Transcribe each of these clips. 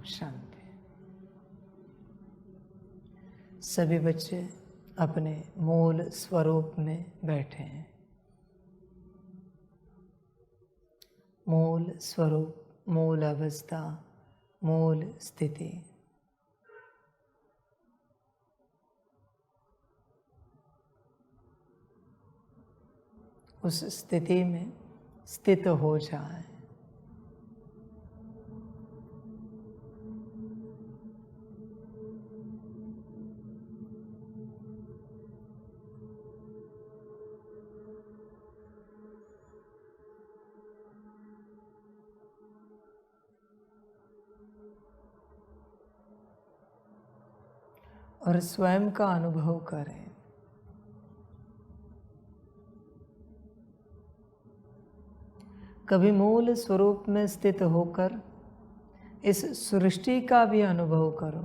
शांति। सभी बच्चे अपने मूल स्वरूप में बैठे हैं। मूल स्वरूप, मूल अवस्था, मूल स्थिति। उस स्थिति में स्थित हो जाए। और स्वयं का अनुभव करें। कभी मूल स्वरूप में स्थित होकर इस सृष्टि का भी अनुभव करो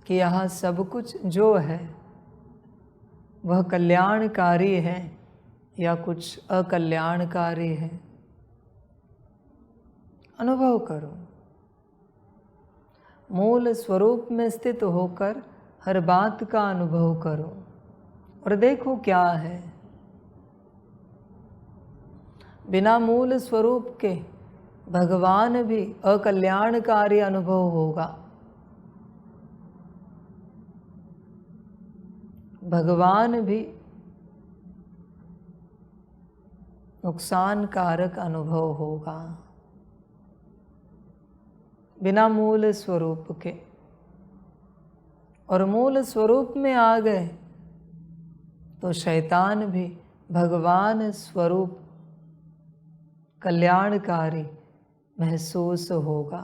कि यहाँ सब कुछ जो है वह कल्याणकारी है या कुछ अकल्याणकारी है। अनुभव करो। मूल स्वरूप में स्थित होकर हर बात का अनुभव करो और देखो क्या है। बिना मूल स्वरूप के भगवान भी अकल्याणकारी अनुभव होगा। भगवान भी नुकसानकारक अनुभव होगा बिना मूल स्वरूप के। और मूल स्वरूप में आ गए तो शैतान भी भगवान स्वरूप कल्याणकारी महसूस होगा।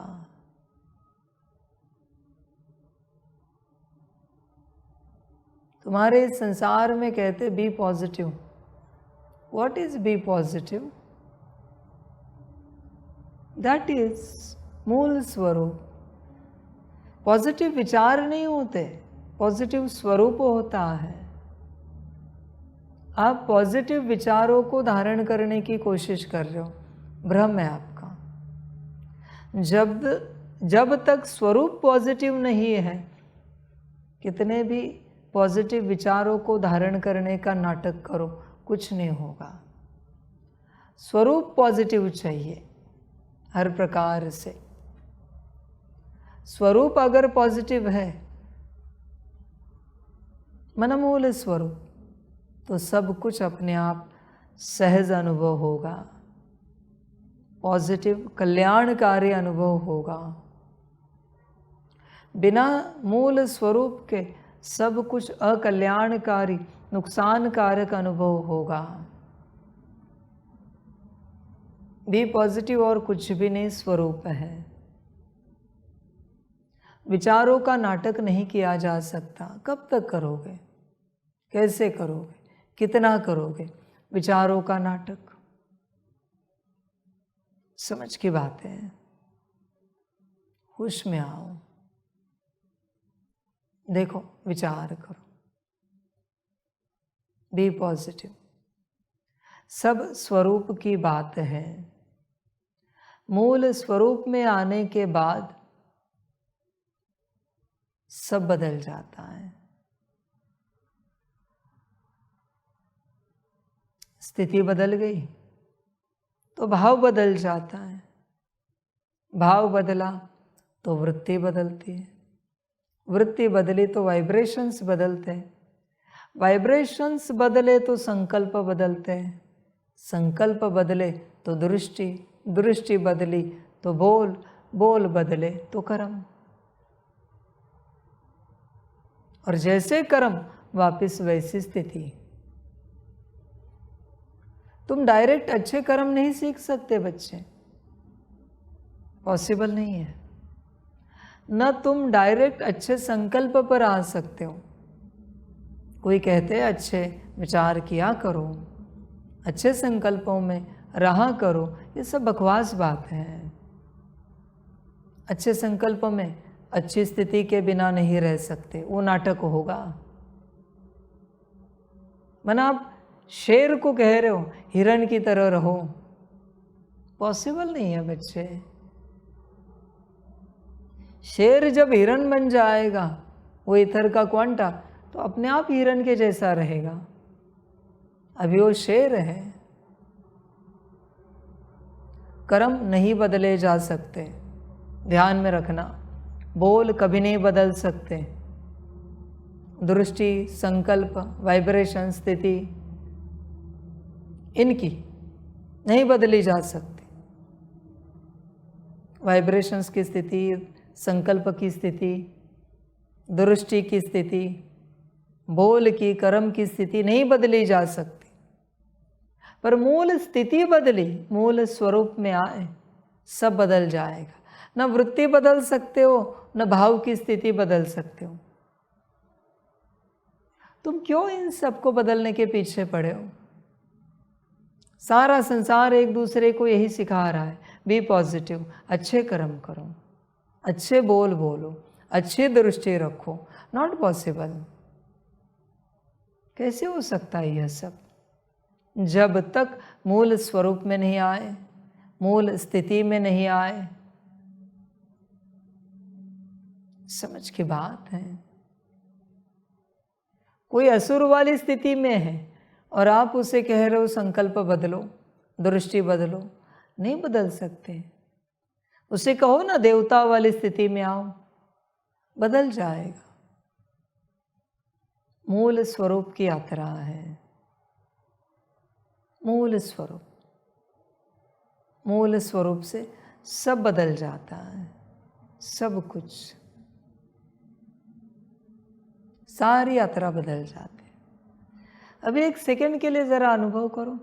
तुम्हारे संसार में कहते be positive. What is be positive? That is मूल स्वरूप। पॉजिटिव विचार नहीं होते, पॉजिटिव स्वरूप होता है। आप पॉजिटिव विचारों को धारण करने की कोशिश कर रहे हो, भ्रम है आपका। जब तक स्वरूप पॉजिटिव नहीं है, कितने भी पॉजिटिव विचारों को धारण करने का नाटक करो, कुछ नहीं होगा। स्वरूप पॉजिटिव चाहिए हर प्रकार से। स्वरूप अगर पॉजिटिव है, मनमूल स्वरूप, तो सब कुछ अपने आप सहज अनुभव होगा। पॉजिटिव कल्याणकारी अनुभव होगा। बिना मूल स्वरूप के सब कुछ अकल्याणकारी नुकसानकारक अनुभव होगा। बी पॉजिटिव और कुछ भी नहीं स्वरूप है। विचारों का नाटक नहीं किया जा सकता। कब तक करोगे? कैसे करोगे? कितना करोगे विचारों का नाटक? समझ की बात है। होश में आओ, देखो, विचार करो। Be positive. सब स्वरूप की बात है। मूल स्वरूप में आने के बाद सब बदल जाता है। स्थिति बदल गई तो भाव बदल जाता है। भाव बदला तो वृत्ति बदलती है। वृत्ति बदली तो वाइब्रेशंस बदलते हैं। वाइब्रेशंस बदले तो संकल्प बदलते हैं। संकल्प बदले तो दृष्टि, दृष्टि बदली तो बोल, बोल बदले तो कर्म। और जैसे कर्म वापस वैसी स्थिति। तुम डायरेक्ट अच्छे कर्म नहीं सीख सकते बच्चे, पॉसिबल नहीं है। न तुम डायरेक्ट अच्छे संकल्प पर आ सकते हो। कोई कहते हैं अच्छे विचार किया करो, अच्छे संकल्पों में रहा करो, ये सब बकवास बात है। अच्छे संकल्पों में अच्छी स्थिति के बिना नहीं रह सकते, वो नाटक होगा। मना आप शेर को कह रहे हो हिरण की तरह रहो, पॉसिबल नहीं है बच्चे। शेर जब हिरण बन जाएगा, वो ईथर का क्वांटा, तो अपने आप हिरण के जैसा रहेगा। अभी वो शेर है। कर्म नहीं बदले जा सकते, ध्यान में रखना। बोल कभी नहीं बदल सकते। दृष्टि, संकल्प, वाइब्रेशन, स्थिति, इनकी नहीं बदली जा सकती। वाइब्रेशंस की स्थिति, संकल्प की स्थिति, दृष्टि की स्थिति, बोल की, कर्म की स्थिति नहीं बदली जा सकती। पर मूल स्थिति बदली, मूल स्वरूप में आए, सब बदल जाएगा। न वृत्ति बदल सकते हो, न भाव की स्थिति बदल सकते हो। तुम क्यों इन सबको बदलने के पीछे पड़े हो? सारा संसार एक दूसरे को यही सिखा रहा है, बी पॉजिटिव, अच्छे कर्म करो, अच्छे बोल बोलो, अच्छी दृष्टि रखो। Not possible. कैसे हो सकता है यह सब? जब तक मूल स्वरूप में नहीं आए, मूल स्थिति में नहीं आए। समझ की बात है। कोई असुर वाली स्थिति में है और आप उसे कह रहे हो संकल्प बदलो, दृष्टि बदलो, नहीं बदल सकते। उसे कहो ना देवता वाली स्थिति में आओ, बदल जाएगा। मूल स्वरूप की यात्रा है। मूल स्वरूप, मूल स्वरूप से सब बदल जाता है, सब कुछ, सारी यात्रा बदल जाती है। अभी एक सेकंड के लिए जरा अनुभव करो,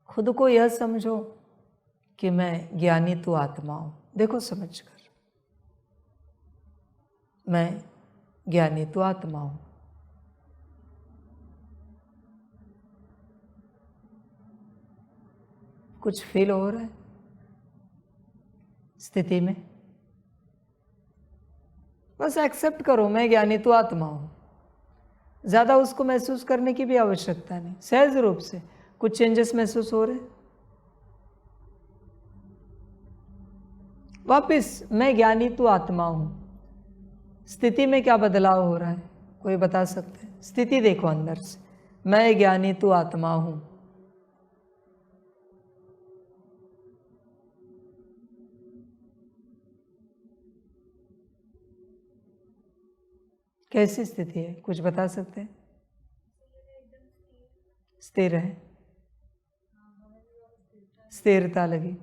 खुद को यह समझो कि मैं ज्ञानी तू आत्मा हूं। देखो समझकर, मैं ज्ञानी तू आत्मा हूं। कुछ फील हो रहा है स्थिति में? बस एक्सेप्ट करो, मैं ज्ञानी तू आत्मा हूं। ज्यादा उसको महसूस करने की भी आवश्यकता नहीं, सहज रूप से कुछ चेंजेस महसूस हो रहे। वापिस मैं ज्ञानी तू आत्मा हूं। स्थिति में क्या बदलाव हो रहा है? कोई बता सकते हैं? स्थिति देखो अंदर से, मैं ज्ञानी तू आत्मा हूं। कैसी स्थिति है? कुछ बता सकते हैं? स्थिर है, स्थिरता लगी।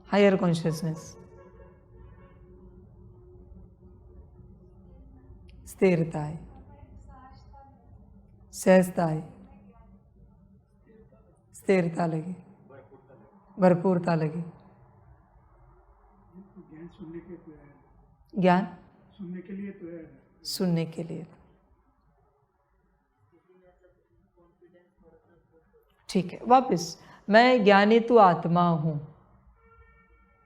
हायर कॉन्शियसनेस, स्थिरता है, सहजता है, स्थिरता लगी, भरपूरता लगी। ज्ञान सुनने के लिए तो है, सुनने के लिए। ठीक है, वापस मैं ज्ञानी तू आत्मा हूं।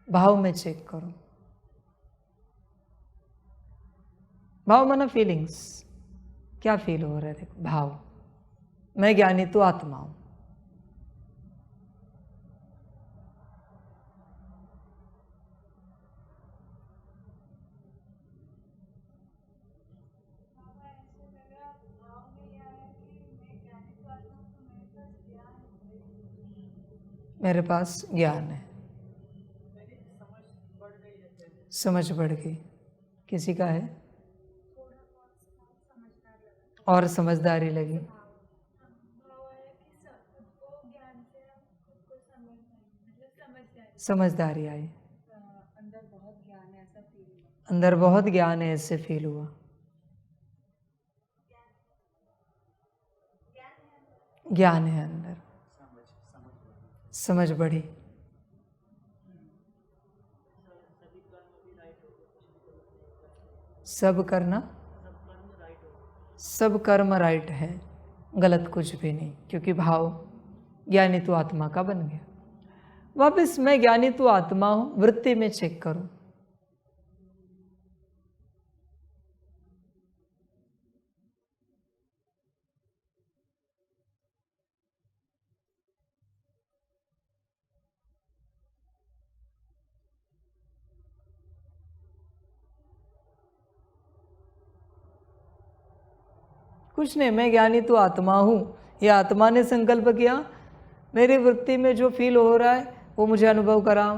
भाव में चेक करो। भाव माना फीलिंग्स, क्या फील हो रहा है? देखो भाव, मैं ज्ञानी तू आत्मा हूं। मेरे पास ज्ञान है, समझ बढ़ गई। किसी का है और समझदारी लगी। समझदारी आई, अंदर बहुत ज्ञान है, ऐसे फील हुआ। ज्ञान है अंदर, समझ बढ़ी। सब करना, सब कर्म राइट है, गलत कुछ भी नहीं, क्योंकि भाव ज्ञानी तू आत्मा का बन गया। वापस मैं ज्ञानी तू आत्मा हूं, वृत्ति में चेक करो। कुछ नहीं, मैं ज्ञानी तो आत्मा हूँ, ये आत्मा ने संकल्प किया, मेरी वृत्ति में जो फील हो रहा है वो मुझे अनुभव कराओ।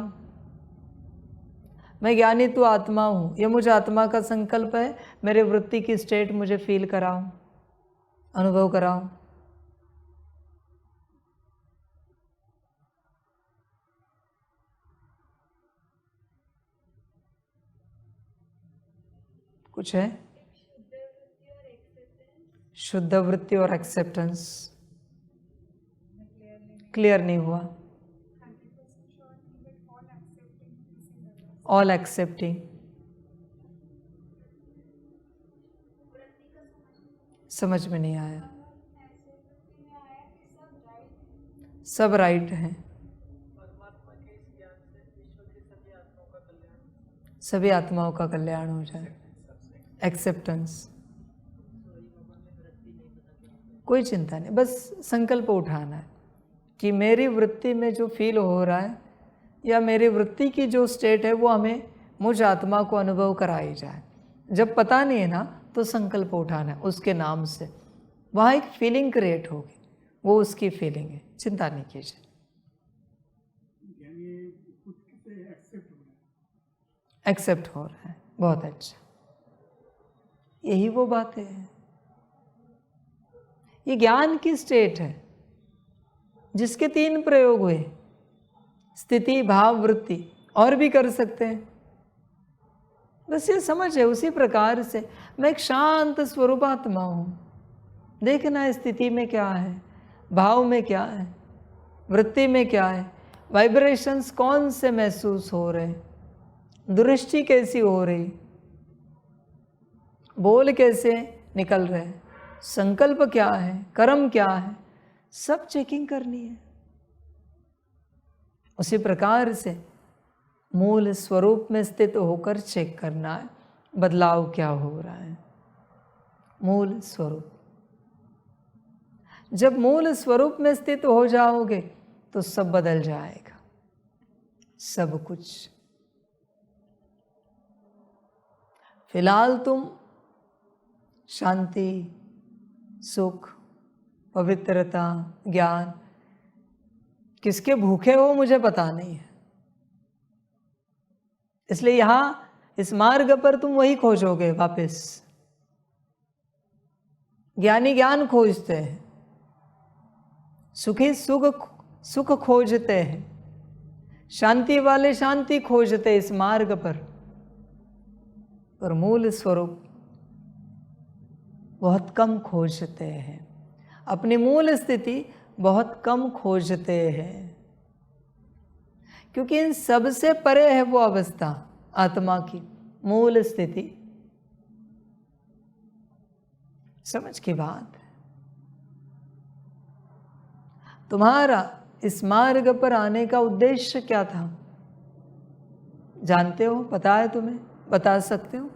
मैं ज्ञानी तो आत्मा हूँ, ये मुझे आत्मा का संकल्प है, मेरे वृत्ति की स्टेट मुझे फील कराओ, अनुभव कराओ। कुछ है? शुद्ध वृत्ति और एक्सेप्टेंस क्लियर नहीं हुआ। ऑल एक्सेप्टिंग, समझ में नहीं आया। सब राइट है, सभी आत्माओं का कल्याण हो जाए। एक्सेप्टेंस, कोई चिंता नहीं, बस संकल्प उठाना है कि मेरी वृत्ति में जो फील हो रहा है या मेरी वृत्ति की जो स्टेट है वो हमें मुझ आत्मा को अनुभव कराई जाए। जब पता नहीं है ना तो संकल्प उठाना है उसके नाम से, वहाँ एक फीलिंग क्रिएट होगी, वो उसकी फीलिंग है, चिंता नहीं कीजिए। एक्सेप्ट हो रहा है, बहुत अच्छा, यही वो बात है। ये ज्ञान की स्टेट है जिसके 3 प्रयोग हुए, स्थिति, भाव, वृत्ति, और भी कर सकते हैं। बस ये समझ है उसी प्रकार से मैं एक शांत स्वरूप आत्मा हूँ। देखना है स्थिति में क्या है, भाव में क्या है, वृत्ति में क्या है, वाइब्रेशंस कौन से महसूस हो रहे, दृष्टि कैसी हो रही, बोल कैसे निकल रहे, संकल्प क्या है, कर्म क्या है, सब चेकिंग करनी है। उसी प्रकार से मूल स्वरूप में स्थित होकर चेक करना है बदलाव क्या हो रहा है। मूल स्वरूप, जब मूल स्वरूप में स्थित हो जाओगे तो सब बदल जाएगा, सब कुछ। फिलहाल तुम शांति, सुख, पवित्रता, ज्ञान किसके भूखे हो मुझे पता नहीं है, इसलिए यहां इस मार्ग पर तुम वही खोजोगे वापस। ज्ञानी ज्ञान खोजते हैं, सुखी सुख खोजते हैं, शांति वाले शांति खोजते इस मार्ग पर मूल स्वरूप बहुत कम खोजते हैं, अपनी मूल स्थिति बहुत कम खोजते हैं, क्योंकि इन सबसे परे है वो अवस्था आत्मा की मूल स्थिति। समझ की बात है। तुम्हारा इस मार्ग पर आने का उद्देश्य क्या था जानते हो? पता है तुम्हें? बता सकते हो?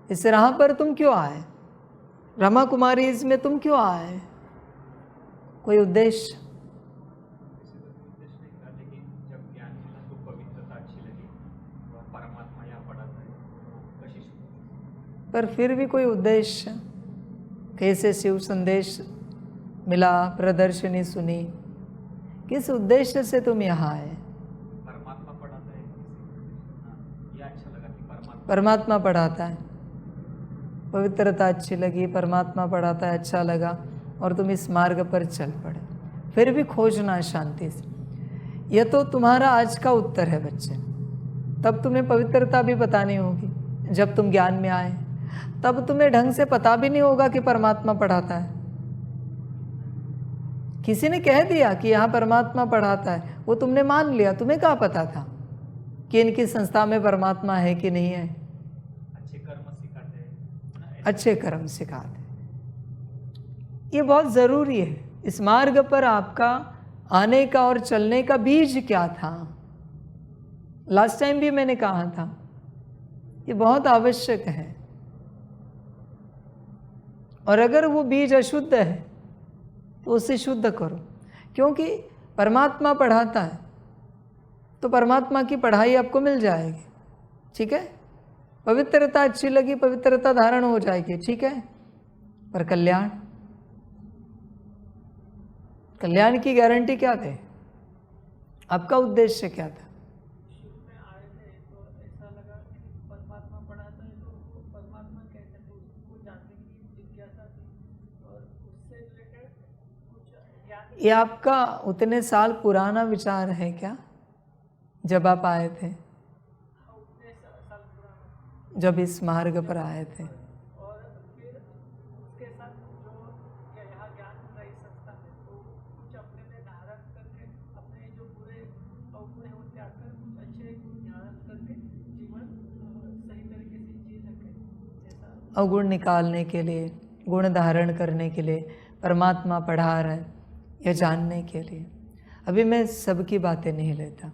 इस राह पर तुम क्यों आए? ब्रह्मा कुमारी इसमें तुम क्यों आए? कोई उद्देश्य? पर फिर भी कोई उद्देश्य? कैसे शिव संदेश मिला, प्रदर्शनी सुनी, किस उद्देश्य से तुम यहाँ आए? परमात्मा पढ़ाता है, ये अच्छा लगा कि परमात्मा पढ़ाता है, पवित्रता अच्छी लगी, परमात्मा पढ़ाता है, अच्छा लगा, और तुम इस मार्ग पर चल पड़े। फिर भी खोजना शांति से। यह तो तुम्हारा आज का उत्तर है बच्चे। तब तुम्हें पवित्रता भी बतानी होगी। जब तुम ज्ञान में आए तब तुम्हें ढंग से पता भी नहीं होगा कि परमात्मा पढ़ाता है। किसी ने कह दिया कि यहाँ परमात्मा पढ़ाता है, वो तुमने मान लिया। तुम्हें क्या पता था कि इनकी संस्था में परमात्मा है कि नहीं है? अच्छे कर्म सिखाते हैं, अच्छे कर्म सिखाते। ये बहुत ज़रूरी है। इस मार्ग पर आपका आने का और चलने का बीज क्या था? लास्ट टाइम भी मैंने कहा था, ये बहुत आवश्यक है। और अगर वो बीज अशुद्ध है तो उसे शुद्ध करो, क्योंकि परमात्मा पढ़ाता है तो परमात्मा की पढ़ाई आपको मिल जाएगी। ठीक है? पवित्रता अच्छी लगी, पवित्रता धारण हो जाएगी। ठीक है? पर कल्याण, कल्याण की गारंटी क्या थे? आपका उद्देश्य क्या था? शुरू में आए थे तो ऐसा लगा कि परमात्मा पढ़ाता है तो उसको परमात्मा कहते हैं, तो उसको जानने की जिज्ञासा थी और उससे रिलेटेड कुछ ज्ञान। ये आपका उतने साल पुराना विचार है क्या, जब आप आए थे, उतने साल पुराना, जब इस मार्ग पर आए थे? और फिर उसके साथ जो यहाँ ज्ञान होता है इस संस्था में, तो कुछ अपने में धारण करके अपने जो बुरे अवगुण है उनके आकर कुछ अच्छे गुण धारण करके जीवन सही तरीके से जी सके, ऐसा। अवगुण निकालने के लिए, गुण धारण करने के लिए परमात्मा पढ़ा रहे, यह जानने के लिए। अभी मैं सबकी बातें नहीं लेता।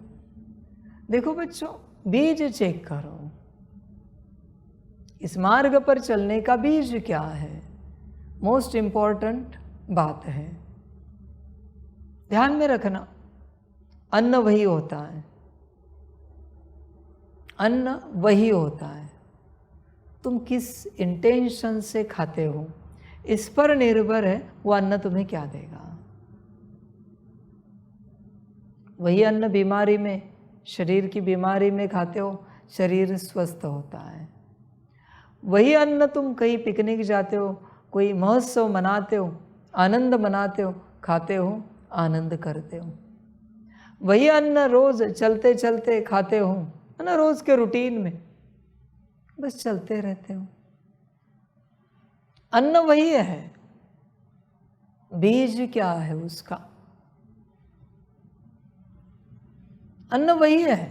देखो बच्चों, बीज चेक करो, इस मार्ग पर चलने का बीज क्या है? मोस्ट इंपॉर्टेंट बात है, ध्यान में रखना। अन्न वही होता है, अन्न वही होता है। तुम किस इंटेंशन से खाते हो, इस पर निर्भर है वो अन्न तुम्हें क्या देगा। वही अन्न बीमारी में, शरीर की बीमारी में खाते हो, शरीर स्वस्थ होता है। वही अन्न तुम कहीं पिकनिक जाते हो, कोई महोत्सव मनाते हो, आनंद मनाते हो, खाते हो, आनंद करते हो। वही अन्न रोज चलते चलते खाते हो, है ना, रोज के रूटीन में बस चलते रहते हो। अन्न वही है, बीज क्या है उसका? अन्न वही है,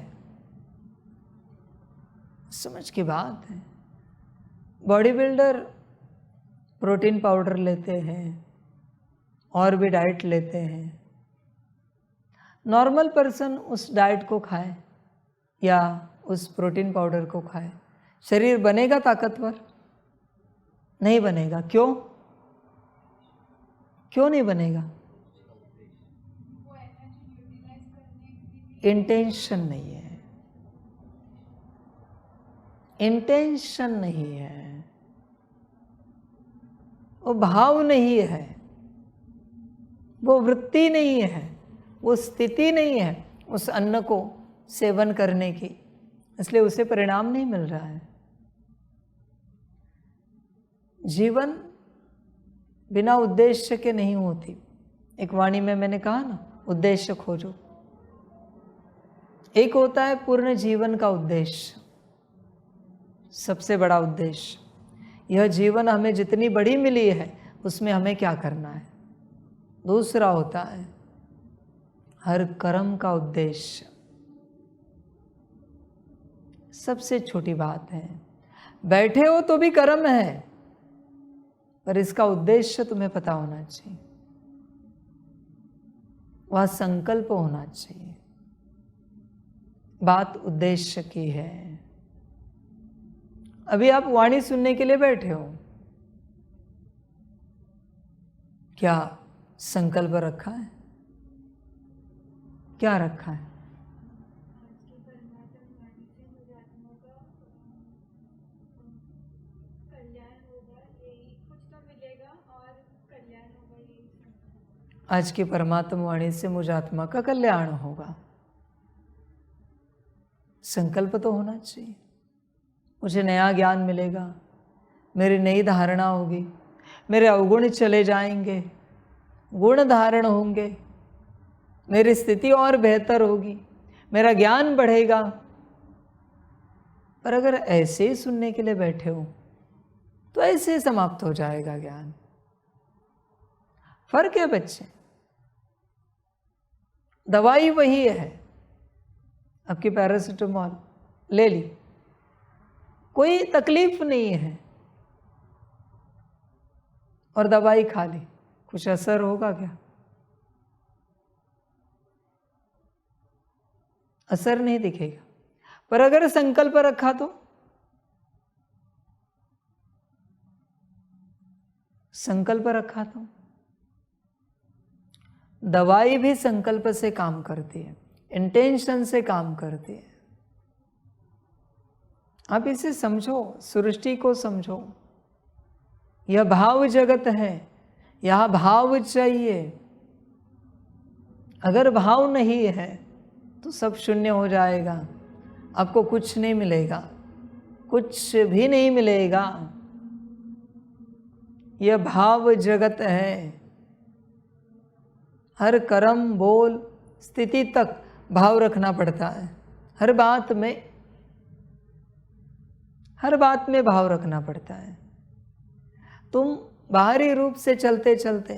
समझ की बात है। बॉडी बिल्डर प्रोटीन पाउडर लेते हैं और भी डाइट लेते हैं। नॉर्मल पर्सन उस डाइट को खाए या उस प्रोटीन पाउडर को खाए, शरीर बनेगा ताकतवर? नहीं बनेगा। क्यों? क्यों नहीं बनेगा? इंटेंशन नहीं है, इंटेंशन नहीं है, वो भाव नहीं है, वो वृत्ति नहीं है, वो स्थिति नहीं है उस अन्न को सेवन करने की, इसलिए उसे परिणाम नहीं मिल रहा है। जीवन बिना उद्देश्य के नहीं होती। एक वाणी में मैंने कहा ना, उद्देश्य खोजो। एक होता है पूर्ण जीवन का उद्देश्य, सबसे बड़ा उद्देश्य, यह जीवन हमें जितनी बड़ी मिली है उसमें हमें क्या करना है। दूसरा होता है हर कर्म का उद्देश्य, सबसे छोटी बात है। बैठे हो तो भी कर्म है, पर इसका उद्देश्य तुम्हें पता होना चाहिए, वह संकल्प होना चाहिए। बात उद्देश्य की है। अभी आप वाणी सुनने के लिए बैठे हो, क्या संकल्प रखा है? क्या रखा है? आज की परमात्मा वाणी से मुझ आत्मा का कल्याण होगा। संकल्प तो होना चाहिए। मुझे नया ज्ञान मिलेगा, मेरी नई धारणा होगी, मेरे अवगुण चले जाएंगे, गुण धारण होंगे, मेरी स्थिति और बेहतर होगी, मेरा ज्ञान बढ़ेगा। पर अगर ऐसे ही सुनने के लिए बैठे हो तो ऐसे ही समाप्त हो जाएगा ज्ञान। फर्क है बच्चे, दवाई वही है। आपकी पैरासिटामोल ले ली, कोई तकलीफ नहीं है, और दवाई खा ली, कुछ असर होगा क्या? असर नहीं दिखेगा। पर अगर संकल्प रखा तो संकल्प रखा तो दवाई भी संकल्प से काम करती है, इंटेंशन से काम करती है। आप इसे समझो, सृष्टि को समझो। यह भाव जगत है, यहाँ भाव चाहिए। अगर भाव नहीं है तो सब शून्य हो जाएगा, आपको कुछ नहीं मिलेगा, कुछ भी नहीं मिलेगा। यह भाव जगत है। हर कर्म, बोल, स्थिति तक भाव रखना पड़ता है। हर बात में भाव रखना पड़ता है। तुम बाहरी रूप से चलते चलते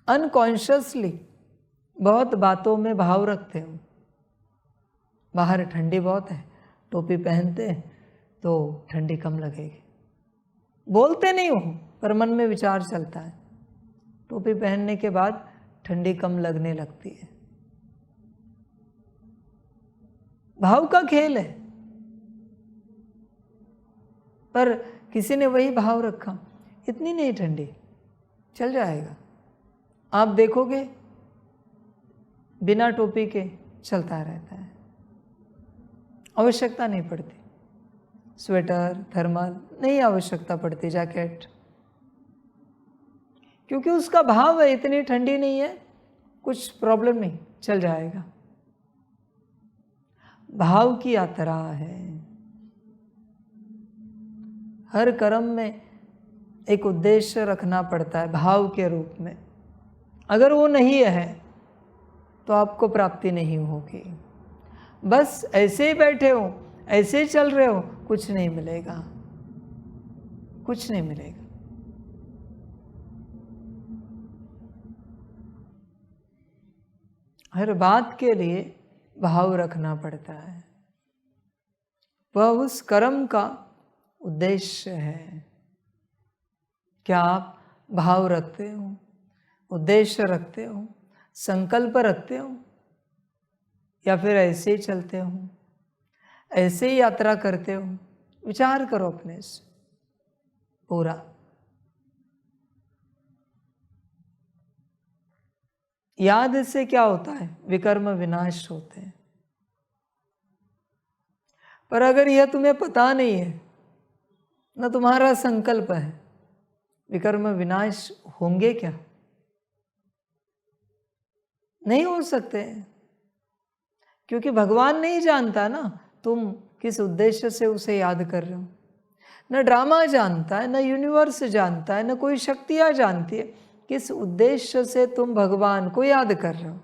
अनकॉन्शियसली बहुत बातों में भाव रखते हो। बाहर ठंडी बहुत है, टोपी पहनते तो ठंडी कम लगेगी, बोलते नहीं हो पर मन में विचार चलता है, टोपी पहनने के बाद ठंडी कम लगने लगती है। भाव का खेल है। पर किसी ने वही भाव रखा, इतनी नहीं ठंडी, चल जाएगा। आप देखोगे बिना टोपी के चलता रहता है, आवश्यकता नहीं पड़ती, स्वेटर, थर्मल नहीं आवश्यकता पड़ती, जैकेट, क्योंकि उसका भाव है इतनी ठंडी नहीं है, कुछ प्रॉब्लम नहीं, चल जाएगा। भाव की यात्रा है। हर कर्म में एक उद्देश्य रखना पड़ता है भाव के रूप में। अगर वो नहीं है तो आपको प्राप्ति नहीं होगी। बस ऐसे ही बैठे हो, ऐसे ही चल रहे हो, कुछ नहीं मिलेगा, कुछ नहीं मिलेगा। हर बात के लिए भाव रखना पड़ता है। वह उस कर्म का उद्देश्य है। क्या आप भाव रखते हो, उद्देश्य रखते हो, संकल्प रखते हो, या फिर ऐसे ही चलते हो, ऐसे ही यात्रा करते हो? विचार करो अपने से पूरा। याद से क्या होता है? विकर्म विनाश होते हैं। पर अगर यह तुम्हें पता नहीं है, न तुम्हारा संकल्प है, विकर्म विनाश होंगे क्या? नहीं हो सकते, क्योंकि भगवान नहीं जानता ना तुम किस उद्देश्य से उसे याद कर रहे हो। न ड्रामा जानता है, न यूनिवर्स जानता है, न कोई शक्तियाँ जानती है किस उद्देश्य से तुम भगवान को याद कर रहे हो।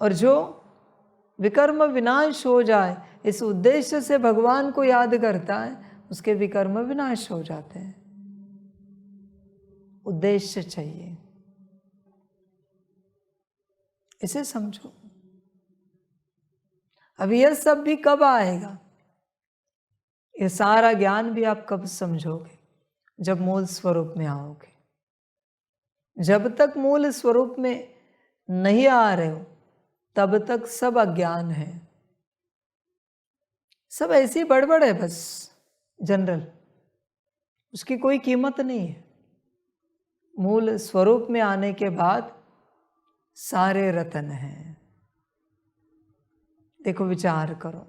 और जो विकर्म विनाश हो जाए इस उद्देश्य से भगवान को याद करता है, उसके विकर्म विनाश हो जाते हैं। उद्देश्य चाहिए, इसे समझो। अब यह सब भी कब आएगा? ये सारा ज्ञान भी आप कब समझोगे? जब मूल स्वरूप में आओगे। जब तक मूल स्वरूप में नहीं आ रहे हो तब तक सब अज्ञान है, सब ऐसी बड़बड़ है, बस जनरल, उसकी कोई कीमत नहीं है। मूल स्वरूप में आने के बाद सारे रतन हैं। देखो, विचार करो,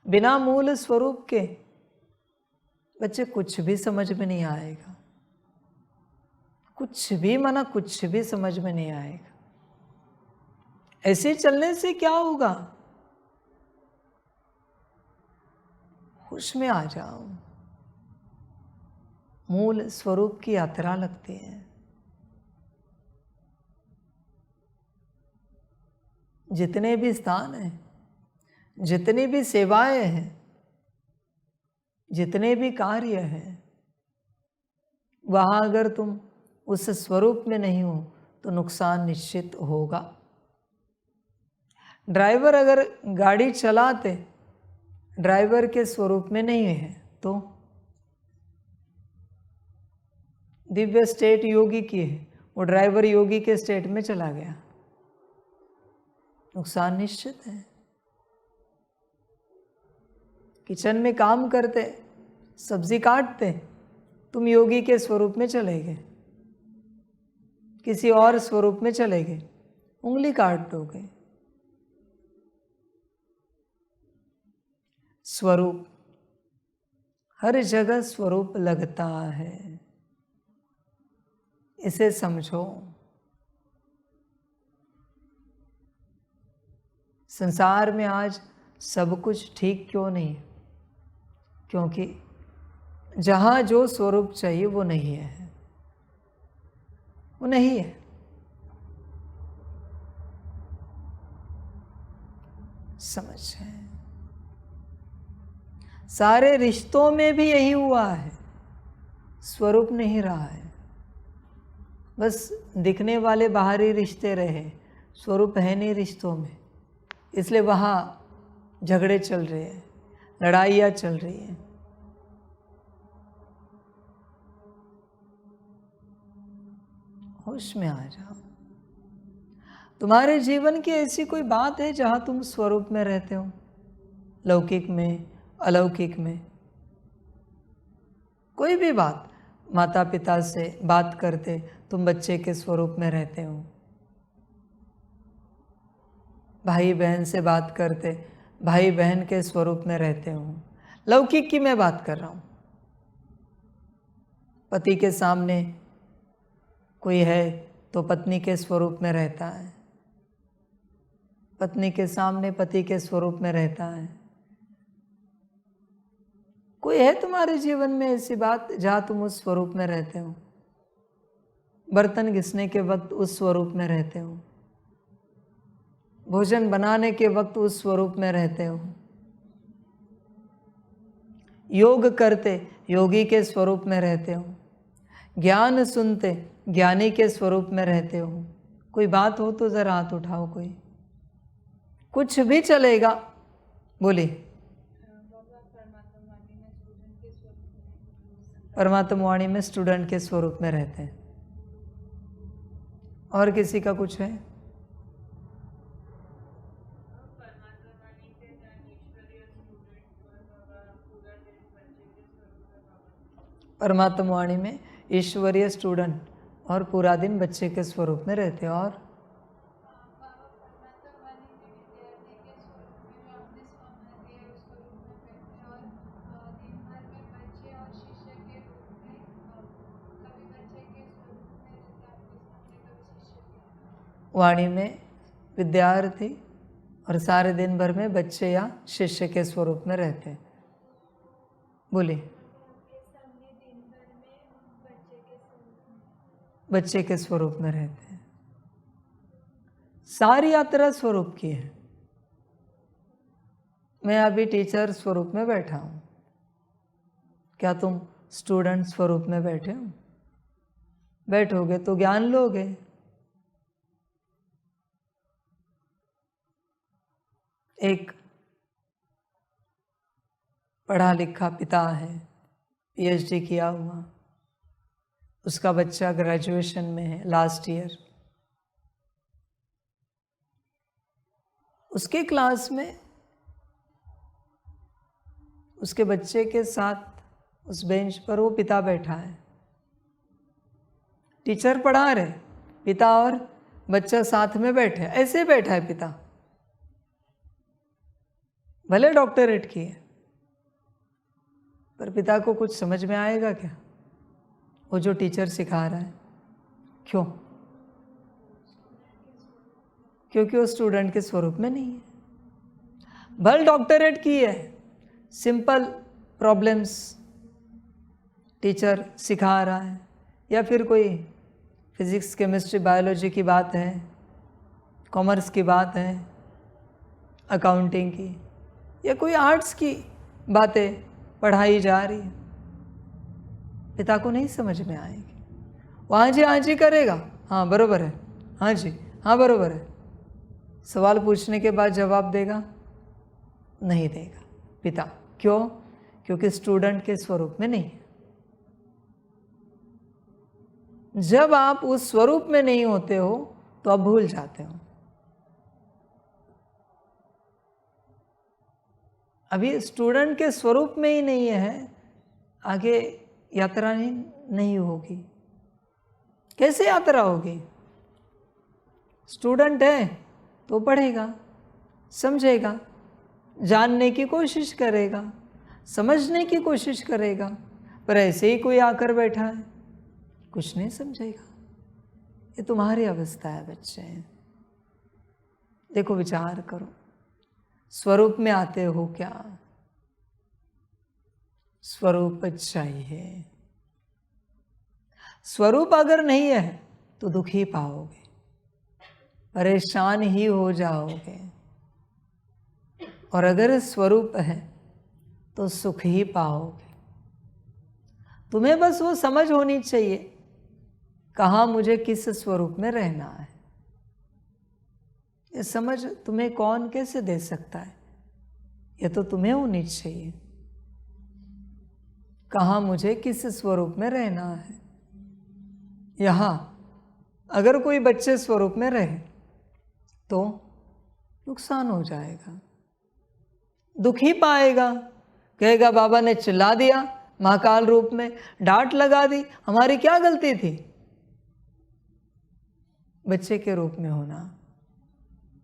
बिना मूल स्वरूप के बच्चे कुछ भी समझ में नहीं आएगा, कुछ भी माना कुछ भी समझ में नहीं आएगा। ऐसे चलने से क्या होगा? होश में आ जाओ। मूल स्वरूप की यात्रा लगती है। जितने भी स्थान हैं, जितनी भी सेवाएं हैं, जितने भी कार्य हैं, वहां अगर तुम उस स्वरूप में नहीं हो तो नुकसान निश्चित होगा। ड्राइवर अगर गाड़ी चलाते ड्राइवर के स्वरूप में नहीं है तो दिव्य स्टेट योगी की है, वो ड्राइवर योगी के स्टेट में चला गया, नुकसान निश्चित है। किचन में काम करते, सब्जी काटते, तुम योगी के स्वरूप में चले गए, किसी और स्वरूप में चले गए, उंगली काट दोगे। स्वरूप हर जगह स्वरूप लगता है, इसे समझो। संसार में आज सब कुछ ठीक क्यों नहीं? क्योंकि जहाँ जो स्वरूप चाहिए वो नहीं है, वो नहीं है। समझे? सारे रिश्तों में भी यही हुआ है, स्वरूप नहीं रहा है। बस दिखने वाले बाहरी रिश्ते रहे, स्वरूप है नहीं रिश्तों में, इसलिए वहाँ झगड़े चल रहे हैं, लड़ाइयाँ चल रही हैं। होश में आ जाओ। तुम्हारे जीवन की ऐसी कोई बात है जहाँ तुम स्वरूप में रहते हो? लौकिक में, अलौकिक में, कोई भी बात। माता पिता से बात करते तुम बच्चे के स्वरूप में रहते हो। भाई बहन से बात करते भाई बहन के स्वरूप में रहते हो। लौकिक की मैं बात कर रहा हूँ। पति के सामने कोई है तो पत्नी के स्वरूप में रहता है, पत्नी के सामने पति के स्वरूप में रहता है। कोई है तुम्हारे जीवन में ऐसी बात जहाँ तुम उस स्वरूप में रहते हो? बर्तन घिसने के वक्त उस स्वरूप में रहते हो, भोजन बनाने के वक्त उस स्वरूप में रहते हो, योग करते योगी के स्वरूप में रहते हो, ज्ञान सुनते ज्ञानी के स्वरूप में रहते हो। कोई बात हो तो जरा हाथ उठाओ। कोई कुछ भी चलेगा, बोलिए। परमात्मा वाणी में स्टूडेंट के स्वरूप में रहते हैं। और किसी का कुछ है? परमात्मा वाणी में ईश्वरीय स्टूडेंट और पूरा दिन बच्चे के स्वरूप में रहते हैं। और वाणी में विद्यार्थी और सारे दिन भर में बच्चे या शिष्य के स्वरूप में रहते हैं। बोलिए। बच्चे के स्वरूप में रहते हैं। सारी यात्रा स्वरूप की है। मैं अभी टीचर स्वरूप में बैठा हूं, क्या तुम स्टूडेंट स्वरूप में बैठे हो? बैठोगे तो ज्ञान लोगे। एक पढ़ा लिखा पिता है, पीएचडी किया हुआ, उसका बच्चा ग्रेजुएशन में है, लास्ट ईयर। उसके क्लास में उसके बच्चे के साथ उस बेंच पर वो पिता बैठा है। टीचर पढ़ा रहे, पिता और बच्चा साथ में बैठे, ऐसे बैठा है पिता, भले डॉक्टरेट की है, पर पिता को कुछ समझ में आएगा क्या वो जो टीचर सिखा रहा है? क्यों? क्योंकि वो स्टूडेंट के स्वरूप में नहीं है। भले डॉक्टरेट की है, सिंपल प्रॉब्लम्स टीचर सिखा रहा है, या फिर कोई फिजिक्स केमिस्ट्री बायोलॉजी की बात है, कॉमर्स की बात है, अकाउंटिंग की, या कोई आर्ट्स की बातें पढ़ाई जा रही है, पिता को नहीं समझ में आएगी। वो हाँ जी करेगा, हाँ बरोबर है, हाँ जी हाँ बरोबर है। सवाल पूछने के बाद जवाब देगा? नहीं देगा पिता। क्यों? क्योंकि स्टूडेंट के स्वरूप में नहीं है। जब आप उस स्वरूप में नहीं होते हो तो आप भूल जाते हो। अभी स्टूडेंट के स्वरूप में ही नहीं है, आगे यात्रा नहीं होगी। कैसे यात्रा होगी? स्टूडेंट है तो पढ़ेगा, समझेगा, जानने की कोशिश करेगा, समझने की कोशिश करेगा, पर ऐसे ही कोई आकर बैठा है, कुछ नहीं समझेगा। ये तुम्हारी अवस्था है बच्चे। देखो, विचार करो, स्वरूप में आते हो क्या? स्वरूप चाहिए। स्वरूप अगर नहीं है तो दुख ही पाओगे, परेशान ही हो जाओगे। और अगर स्वरूप है तो सुख ही पाओगे। तुम्हें बस वो समझ होनी चाहिए, कहाँ मुझे किस स्वरूप में रहना है। ये समझ तुम्हें कौन कैसे दे सकता है? ये तो तुम्हें होनी चाहिए, कहाँ मुझे किस स्वरूप में रहना है। यहाँ अगर कोई बच्चे स्वरूप में रहे तो नुकसान हो जाएगा, दुख ही पाएगा। कहेगा बाबा ने चिल्ला दिया, महाकाल रूप में डांट लगा दी, हमारी क्या गलती थी? बच्चे के रूप में होना।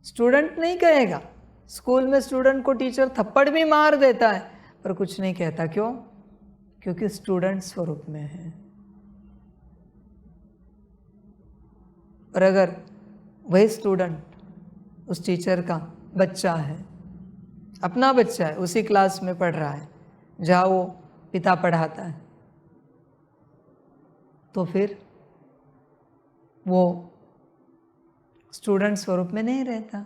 स्टूडेंट नहीं कहेगा। स्कूल में स्टूडेंट को टीचर थप्पड़ भी मार देता है पर कुछ नहीं कहता। क्यों? क्योंकि स्टूडेंट स्वरूप में है। और अगर वही स्टूडेंट उस टीचर का बच्चा है, अपना बच्चा है, उसी क्लास में पढ़ रहा है जहाँ वो पिता पढ़ाता है, तो फिर वो स्टूडेंट स्वरूप में नहीं रहता,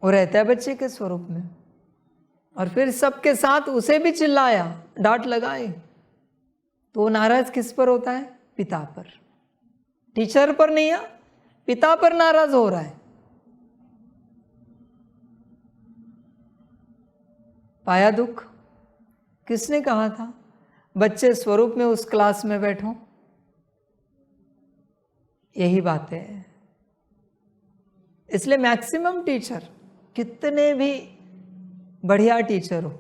वो रहता है बच्चे के स्वरूप में। और फिर सबके साथ उसे भी चिल्लाया, डांट लगाए, तो वो नाराज किस पर होता है? पिता पर। टीचर पर नहीं है, पिता पर नाराज हो रहा है। पाया दुख? किसने कहा था बच्चे स्वरूप में उस क्लास में बैठो? यही बात है। इसलिए मैक्सिमम टीचर, कितने भी बढ़िया टीचर हो,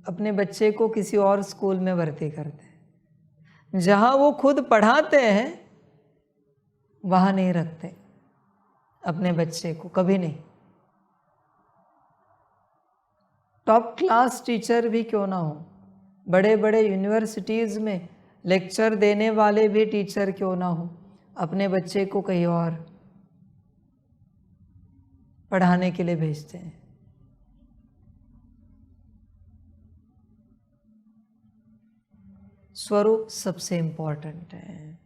अपने बच्चे को किसी और स्कूल में भर्ती करते हैं, जहां वो खुद पढ़ाते हैं वहां नहीं रखते अपने बच्चे को, कभी नहीं। टॉप क्लास टीचर भी क्यों ना हो, बड़े बड़े यूनिवर्सिटीज़ में लेक्चर देने वाले भी टीचर क्यों ना हो, अपने बच्चे को कहीं और पढ़ाने के लिए भेजते हैं। स्वरूप सबसे इंपॉर्टेंट है।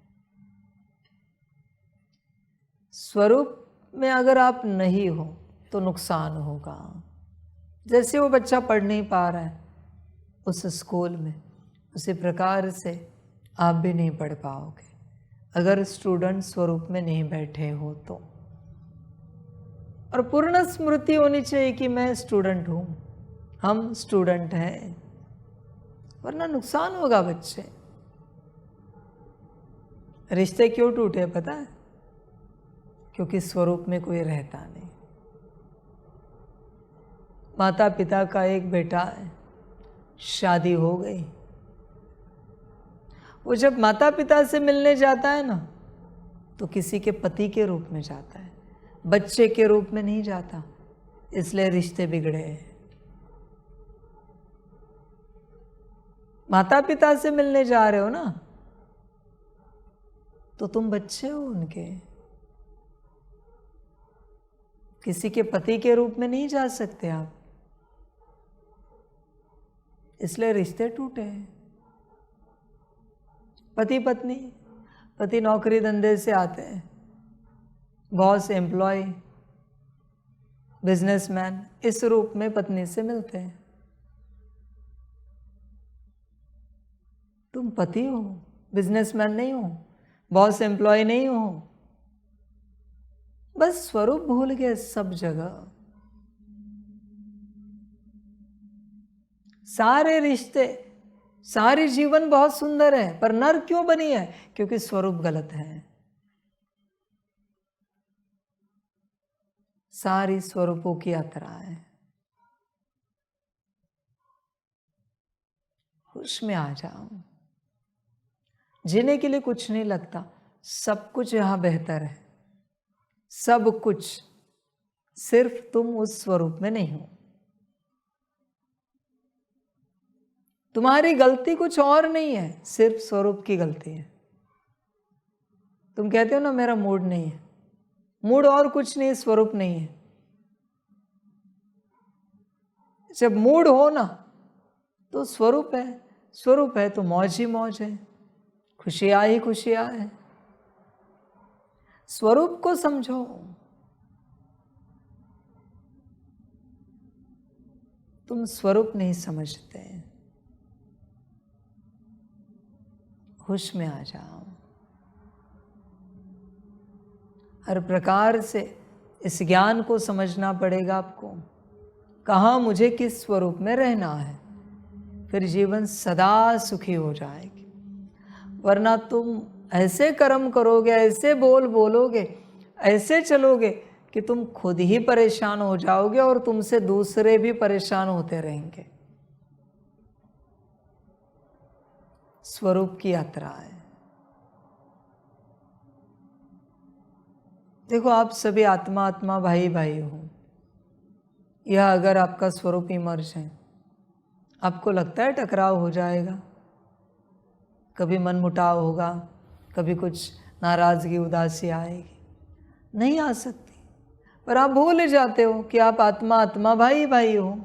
स्वरूप में अगर आप नहीं हो तो नुकसान होगा। जैसे वो बच्चा पढ़ नहीं पा रहा है उस स्कूल में, उसी प्रकार से आप भी नहीं पढ़ पाओगे अगर स्टूडेंट स्वरूप में नहीं बैठे हो तो। और पूर्ण स्मृति होनी चाहिए कि मैं स्टूडेंट हूँ, हम स्टूडेंट हैं, वरना नुकसान होगा बच्चे। रिश्ते क्यों टूटे पता है? क्योंकि स्वरूप में कोई रहता नहीं। माता पिता का एक बेटा है, शादी हो गई, वो जब माता पिता से मिलने जाता है ना तो किसी के पति के रूप में जाता है, बच्चे के रूप में नहीं जाता। इसलिए रिश्ते बिगड़े हैं। माता पिता से मिलने जा रहे हो ना तो तुम बच्चे हो उनके, किसी के पति के रूप में नहीं जा सकते आप। इसलिए रिश्ते टूटे हैं। पति पत्नी, पति नौकरी धंधे से आते हैं, बॉस, एम्प्लॉय, बिजनेसमैन, इस रूप में पत्नी से मिलते हैं। तुम पति हो, बिजनेसमैन नहीं हो, बॉस एम्प्लॉय नहीं हो, बस स्वरूप भूल गए सब जगह। सारे रिश्ते, सारी जीवन बहुत सुंदर है पर नर क्यों बनी है? क्योंकि स्वरूप गलत है। सारी स्वरूपों की यात्रा है। होश में आ जाओ। जीने के लिए कुछ नहीं लगता, सब कुछ यहां बेहतर है, सब कुछ, सिर्फ तुम उस स्वरूप में नहीं हो। तुम्हारी गलती कुछ और नहीं है, सिर्फ स्वरूप की गलती है। तुम कहते हो ना मेरा मूड नहीं है, मूड और कुछ नहीं, स्वरूप नहीं है। जब मूड हो ना तो स्वरूप है, स्वरूप है तो मौज ही मौज है, खुशियां ही खुशियां है। स्वरूप को समझो। तुम स्वरूप नहीं समझते, होश में आ जाओ। हर प्रकार से इस ज्ञान को समझना पड़ेगा आपको, कहाँ मुझे किस स्वरूप में रहना है, फिर जीवन सदा सुखी हो जाएगी। वरना तुम ऐसे कर्म करोगे, ऐसे बोल बोलोगे, ऐसे चलोगे कि तुम खुद ही परेशान हो जाओगे और तुमसे दूसरे भी परेशान होते रहेंगे। स्वरूप की यात्रा है। देखो, आप सभी आत्मा आत्मा भाई भाई हो। यह अगर आपका स्वरूप इमर्ज है, आपको लगता है टकराव हो जाएगा, कभी मनमुटाव होगा, कभी कुछ नाराजगी उदासी आएगी? नहीं आ सकती। पर आप भूल जाते हो कि आप आत्मा आत्मा भाई भाई हो।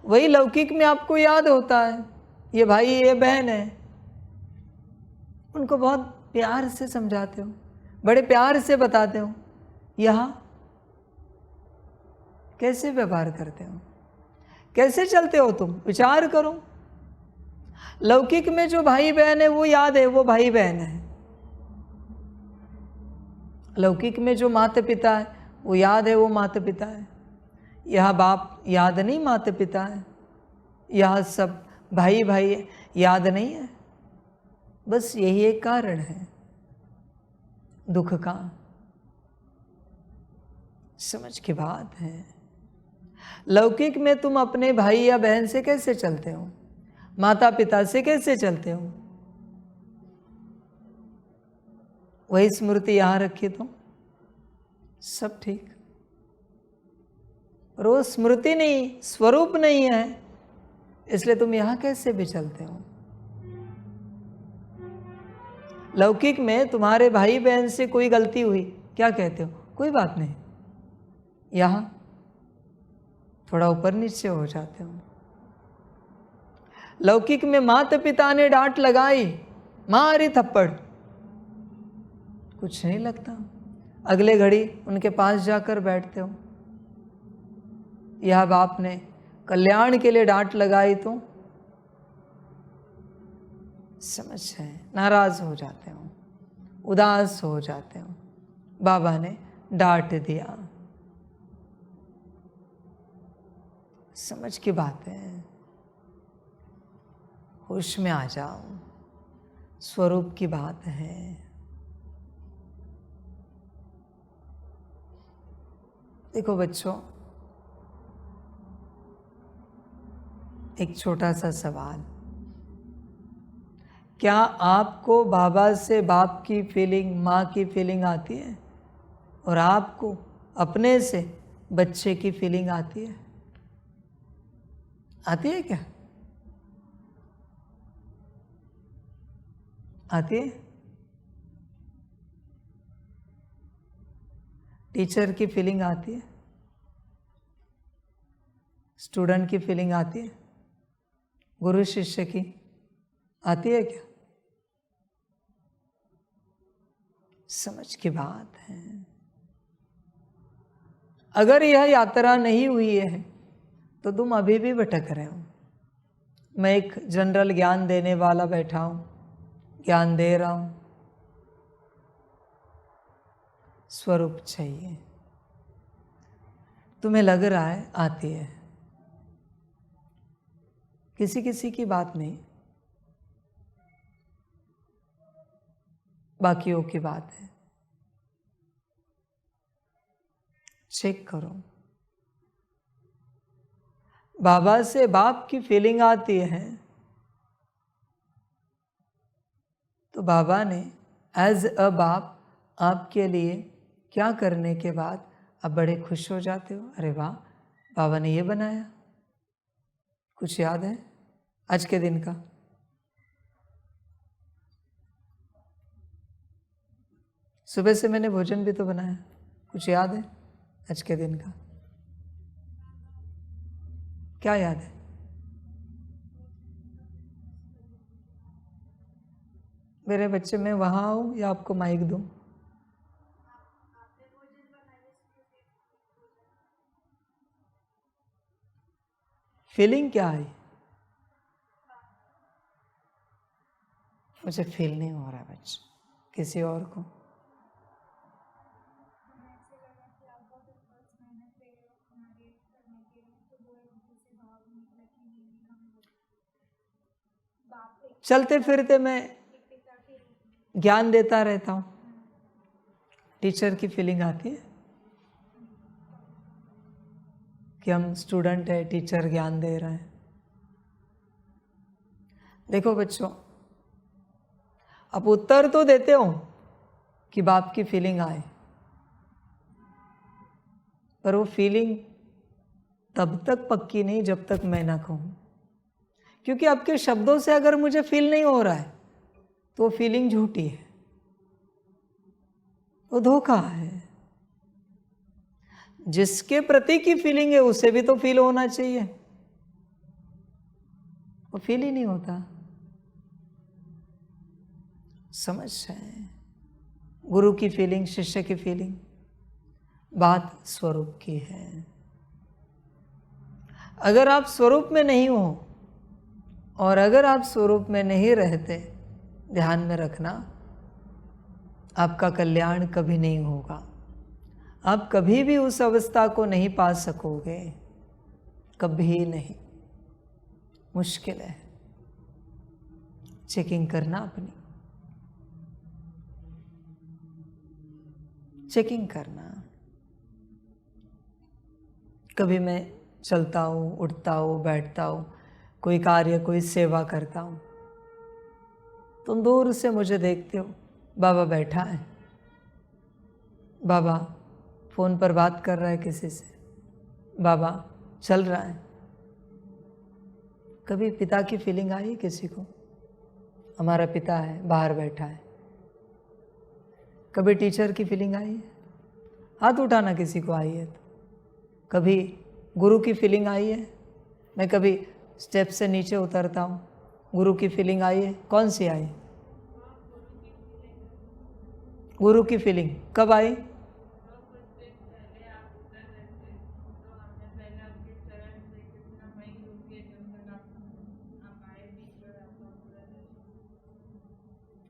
वही लौकिक में आपको याद होता है, ये भाई ये बहन है, उनको बहुत प्यार से समझाते हो, बड़े प्यार से बताते हो। यहाँ कैसे व्यवहार करते हो, कैसे चलते हो तुम? विचार करो। लौकिक में जो भाई बहन है वो याद है, वो भाई बहन है। लौकिक में जो माता पिता है वो याद है, वो माता पिता है। यह बाप याद नहीं, माता पिता है। यह सब भाई भाई है, याद नहीं है। बस यही एक कारण है दुख का। समझ की बात है। लौकिक में तुम अपने भाई या बहन से कैसे चलते हो, माता पिता से कैसे चलते हो? वही स्मृति यहां रखी तो सब ठीक। पर वो स्मृति नहीं, स्वरूप नहीं है, इसलिए तुम यहां कैसे भी चलते हो। लौकिक में तुम्हारे भाई बहन से कोई गलती हुई, क्या कहते हो? कोई बात नहीं। यहां थोड़ा ऊपर नीचे हो जाते हो। लौकिक में माता पिता ने डांट लगाई, मारी थप्पड़, कुछ नहीं लगता, अगले घड़ी उनके पास जाकर बैठते हो। यह बाप ने कल्याण के लिए डांट लगाई तो समझ है, नाराज हो जाते हो, उदास हो जाते हो। बाबा ने डांट दिया। समझ की बात है। होश में आ जाओ, स्वरूप की बात है। देखो बच्चों, एक छोटा सा सवाल, क्या आपको बाबा से बाप की फीलिंग, माँ की फीलिंग आती है? और आपको अपने से बच्चे की फीलिंग आती है? आती है क्या? आती है? टीचर की फीलिंग आती है? स्टूडेंट की फीलिंग आती है? गुरु शिष्य की आती है क्या? समझ की बात है। अगर यह यात्रा नहीं हुई है तो तुम अभी भी भटक रहे हो। मैं एक जनरल ज्ञान देने वाला बैठा हूं, ज्ञान दे रहा हूं। स्वरूप चाहिए। तुम्हें लग रहा है आती है, किसी किसी की बात नहीं, बाकियों की बात है। चेक करो। बाबा से बाप की फीलिंग आती है तो बाबा ने एज अ बाप आपके लिए क्या करने के बाद आप बड़े खुश हो जाते हो? अरे वाह, बाबा ने ये बनाया। कुछ याद है आज के दिन का? सुबह से मैंने भोजन भी तो बनाया, कुछ याद है आज के दिन का? क्या याद है? मेरे बच्चे, मैं वहां आऊं या आपको माइक दूं? फीलिंग क्या आई? मुझे फील नहीं हो रहा है बच्चे, किसी और को? चलते फिरते मैं ज्ञान देता रहता हूँ, टीचर की फीलिंग आती है कि हम स्टूडेंट है, टीचर ज्ञान दे रहा है। देखो बच्चों, आप उत्तर तो देते हो कि बाप की फीलिंग आए, पर वो फीलिंग तब तक पक्की नहीं जब तक मैं ना कहूं। क्योंकि आपके शब्दों से अगर मुझे फील नहीं हो रहा है तो वो फीलिंग झूठी है, वो धोखा है। जिसके प्रति की फीलिंग है उसे भी तो फील होना चाहिए, वो फील ही नहीं होता। समझ है? गुरु की फीलिंग, शिष्य की फीलिंग, बात स्वरूप की है। अगर आप स्वरूप में नहीं हो और अगर आप स्वरूप में नहीं रहते, ध्यान में रखना, आपका कल्याण कभी नहीं होगा। आप कभी भी उस अवस्था को नहीं पा सकोगे, कभी नहीं, मुश्किल है। चेकिंग करना अपनी, चेकिंग करना। कभी मैं चलता हूँ, उठता हूँ, बैठता हूँ, कोई कार्य, कोई सेवा करता हूँ, तुम दूर से मुझे देखते हो, बाबा बैठा है, बाबा फोन पर बात कर रहा है किसी से, बाबा चल रहा है। कभी पिता की फीलिंग आई किसी को? हमारा पिता है, बाहर बैठा है। कभी टीचर की फीलिंग आई है? हाथ उठाना किसी को आई है तो। कभी गुरु की फीलिंग आई है? मैं कभी स्टेप से नीचे उतरता हूँ, गुरु की फीलिंग आई है? कौन सी आई? गुरु की फीलिंग कब आई?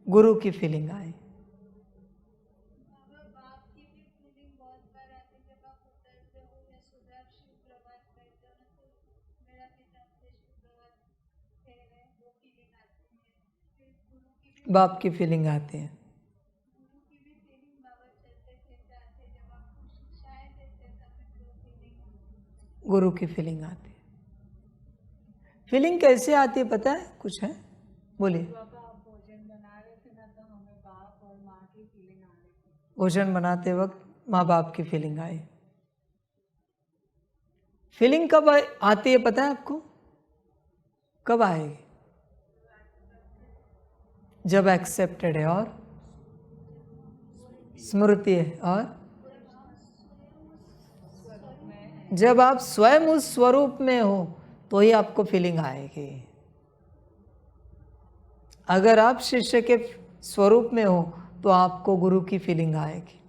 गुरु की फीलिंग आई। बाप की फीलिंग आती है। गुरु की फीलिंग आती है। फीलिंग कैसे आती है पता है? कुछ है, बोलिए। भोजन बनाते वक्त माँ बाप की फीलिंग आई। फीलिंग कब आती है पता है आपको? कब आएगी? जब एक्सेप्टेड है और स्मृति है, और जब आप स्वयं उस स्वरूप में हो तो ही आपको फीलिंग आएगी। अगर आप शिष्य के स्वरूप में हो तो आपको गुरु की फीलिंग आएगी।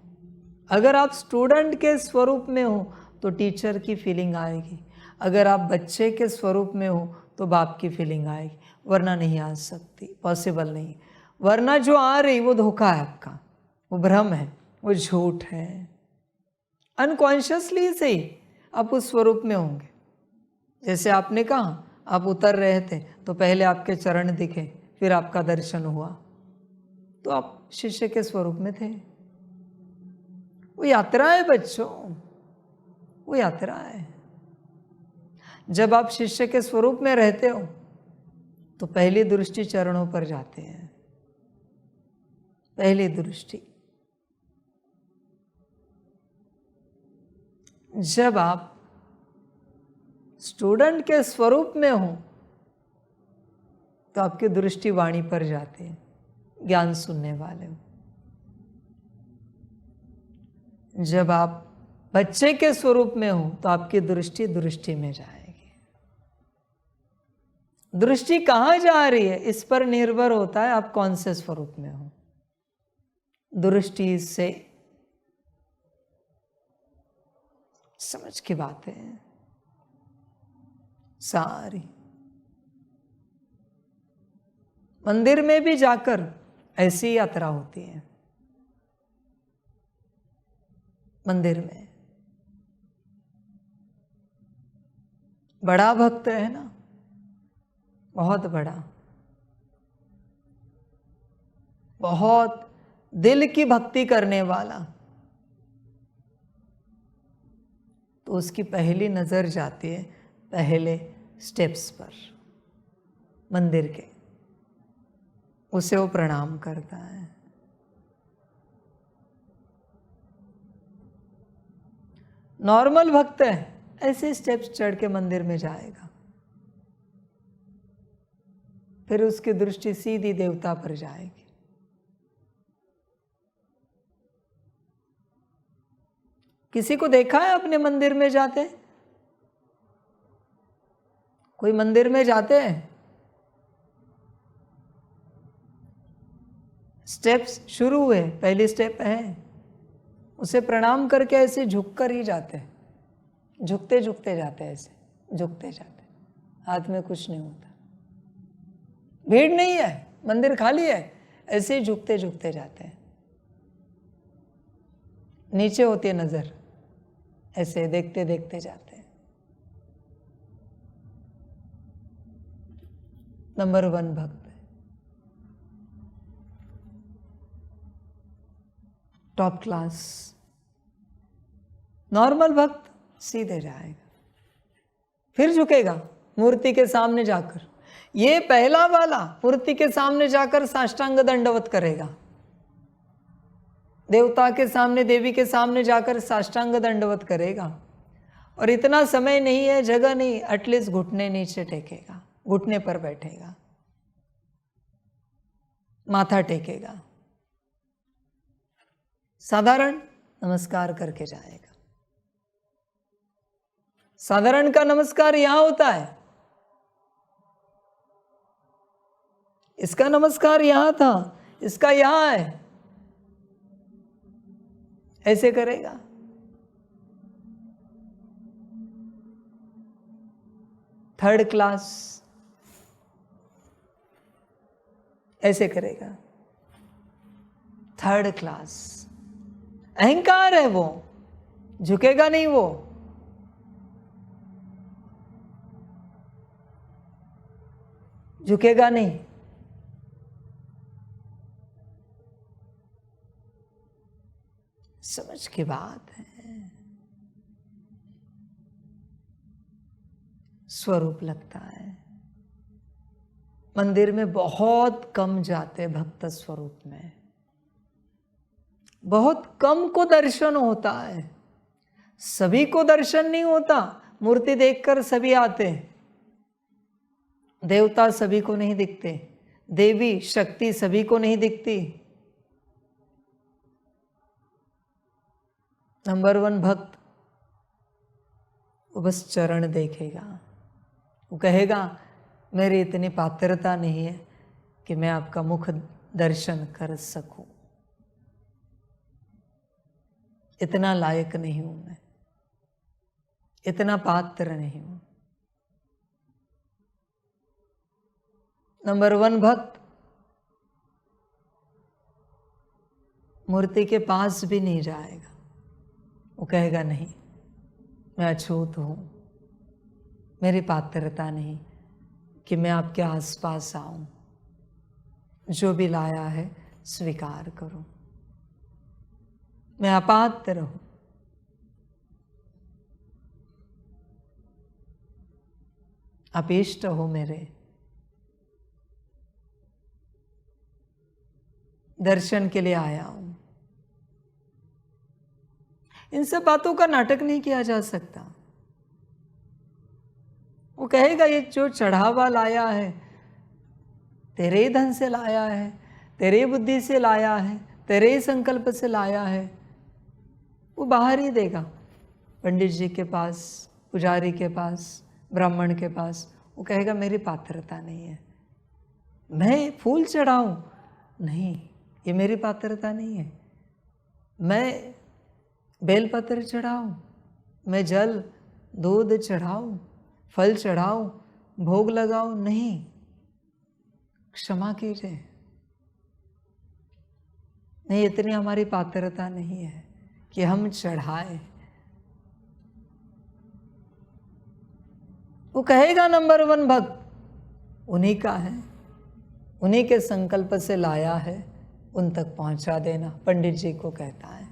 अगर आप स्टूडेंट के स्वरूप में हो तो टीचर की फीलिंग आएगी। अगर आप बच्चे के स्वरूप में हो तो बाप की फीलिंग आएगी, वरना नहीं आ सकती, पॉसिबल नहीं। वरना जो आ रही वो धोखा है आपका, वो भ्रम है, वो झूठ है। अनकॉन्शियसली से ही आप उस स्वरूप में होंगे। जैसे आपने कहा आप उतर रहे थे तो पहले आपके चरण दिखे, फिर आपका दर्शन हुआ, तो आप शिष्य के स्वरूप में थे। वो यात्रा है बच्चों, वो यात्रा है। जब आप शिष्य के स्वरूप में रहते हो तो पहली दृष्टि चरणों पर जाते हैं, पहली दृष्टि। जब आप स्टूडेंट के स्वरूप में हो तो आपकी दृष्टि वाणी पर जाती है, ज्ञान सुनने वाले हो। जब आप बच्चे के स्वरूप में हो तो आपकी दृष्टि दृष्टि में जाएगी। दृष्टि कहाँ जा रही है इस पर निर्भर होता है आप कौन से स्वरूप में हो। दृष्टि से समझ की बात है सारी। मंदिर में भी जाकर ऐसी यात्रा होती है। मंदिर में बड़ा भक्त है ना, बहुत बड़ा, बहुत दिल की भक्ति करने वाला, तो उसकी पहली नजर जाती है पहले स्टेप्स पर मंदिर के, उसे वो प्रणाम करता है। नॉर्मल भक्त है ऐसे स्टेप्स चढ़ के मंदिर में जाएगा, फिर उसकी दृष्टि सीधी देवता पर जाएगी। किसी को देखा है अपने मंदिर में जाते? कोई मंदिर में जाते हैं, स्टेप्स शुरू हुए, पहली स्टेप है, उसे प्रणाम करके ऐसे झुक कर ही जाते हैं, झुकते झुकते जाते हैं, ऐसे झुकते जाते, हाथ में कुछ नहीं होता, भीड़ नहीं है, मंदिर खाली है, ऐसे ही झुकते झुकते जाते हैं। नीचे होती है नजर, ऐसे देखते देखते जाते हैं। नंबर 1 भक्त, टॉप क्लास। नॉर्मल भक्त सीधे जाएगा, फिर झुकेगा मूर्ति के सामने जाकर। ये पहला वाला मूर्ति के सामने जाकर साष्टांग दंडवत करेगा, देवता के सामने, देवी के सामने जाकर साष्टांग दंडवत करेगा। और इतना समय नहीं है, जगह नहीं, एटलीस्ट घुटने नीचे टेकेगा, घुटने पर बैठेगा, माथा टेकेगा, साधारण नमस्कार करके जाएगा। साधारण का नमस्कार यहां होता है, इसका नमस्कार यहां था, इसका यहां है, ऐसे करेगा। थर्ड क्लास ऐसे करेगा। थर्ड क्लास अहंकार है, वो झुकेगा नहीं, वो झुकेगा नहीं। समझ की बात है। स्वरूप लगता है। मंदिर में बहुत कम जाते भक्त स्वरूप में, बहुत कम को दर्शन होता है, सभी को दर्शन नहीं होता। मूर्ति देखकर सभी आते, देवता सभी को नहीं दिखते, देवी शक्ति सभी को नहीं दिखती। नंबर 1 भक्त वो बस चरण देखेगा, वो कहेगा मेरी इतनी पात्रता नहीं है कि मैं आपका मुख दर्शन कर सकूं, इतना लायक नहीं हूं मैं, इतना पात्र नहीं हूं। नंबर 1 भक्त मूर्ति के पास भी नहीं जाएगा, वो कहेगा नहीं मैं अछूत हूं, मेरी पात्रता नहीं कि मैं आपके आसपास आऊं, जो भी लाया है स्वीकार करूं, मैं अपात्र हूं। आप इष्ट हो मेरे, दर्शन के लिए आया हूं। इन सब बातों का नाटक नहीं किया जा सकता। वो कहेगा ये जो चढ़ावा लाया है तेरे ही धन से लाया है, तेरे ही बुद्धि से लाया है, तेरे ही संकल्प से लाया है। वो बाहर ही देगा, पंडित जी के पास, पुजारी के पास, ब्राह्मण के पास। वो कहेगा मेरी पात्रता नहीं है, मैं फूल चढ़ाऊं, नहीं, ये मेरी पात्रता नहीं है। मैं बेलपत्र चढ़ाऊं, मैं जल दूध चढ़ाऊं, फल चढ़ाऊं, भोग लगाऊं, नहीं, क्षमा कीजिए, नहीं, इतनी हमारी पात्रता नहीं है कि हम चढ़ाए। वो कहेगा नंबर 1 भक्त उन्हीं का है, उन्हीं के संकल्प से लाया है, उन तक पहुंचा देना, पंडित जी को कहता है।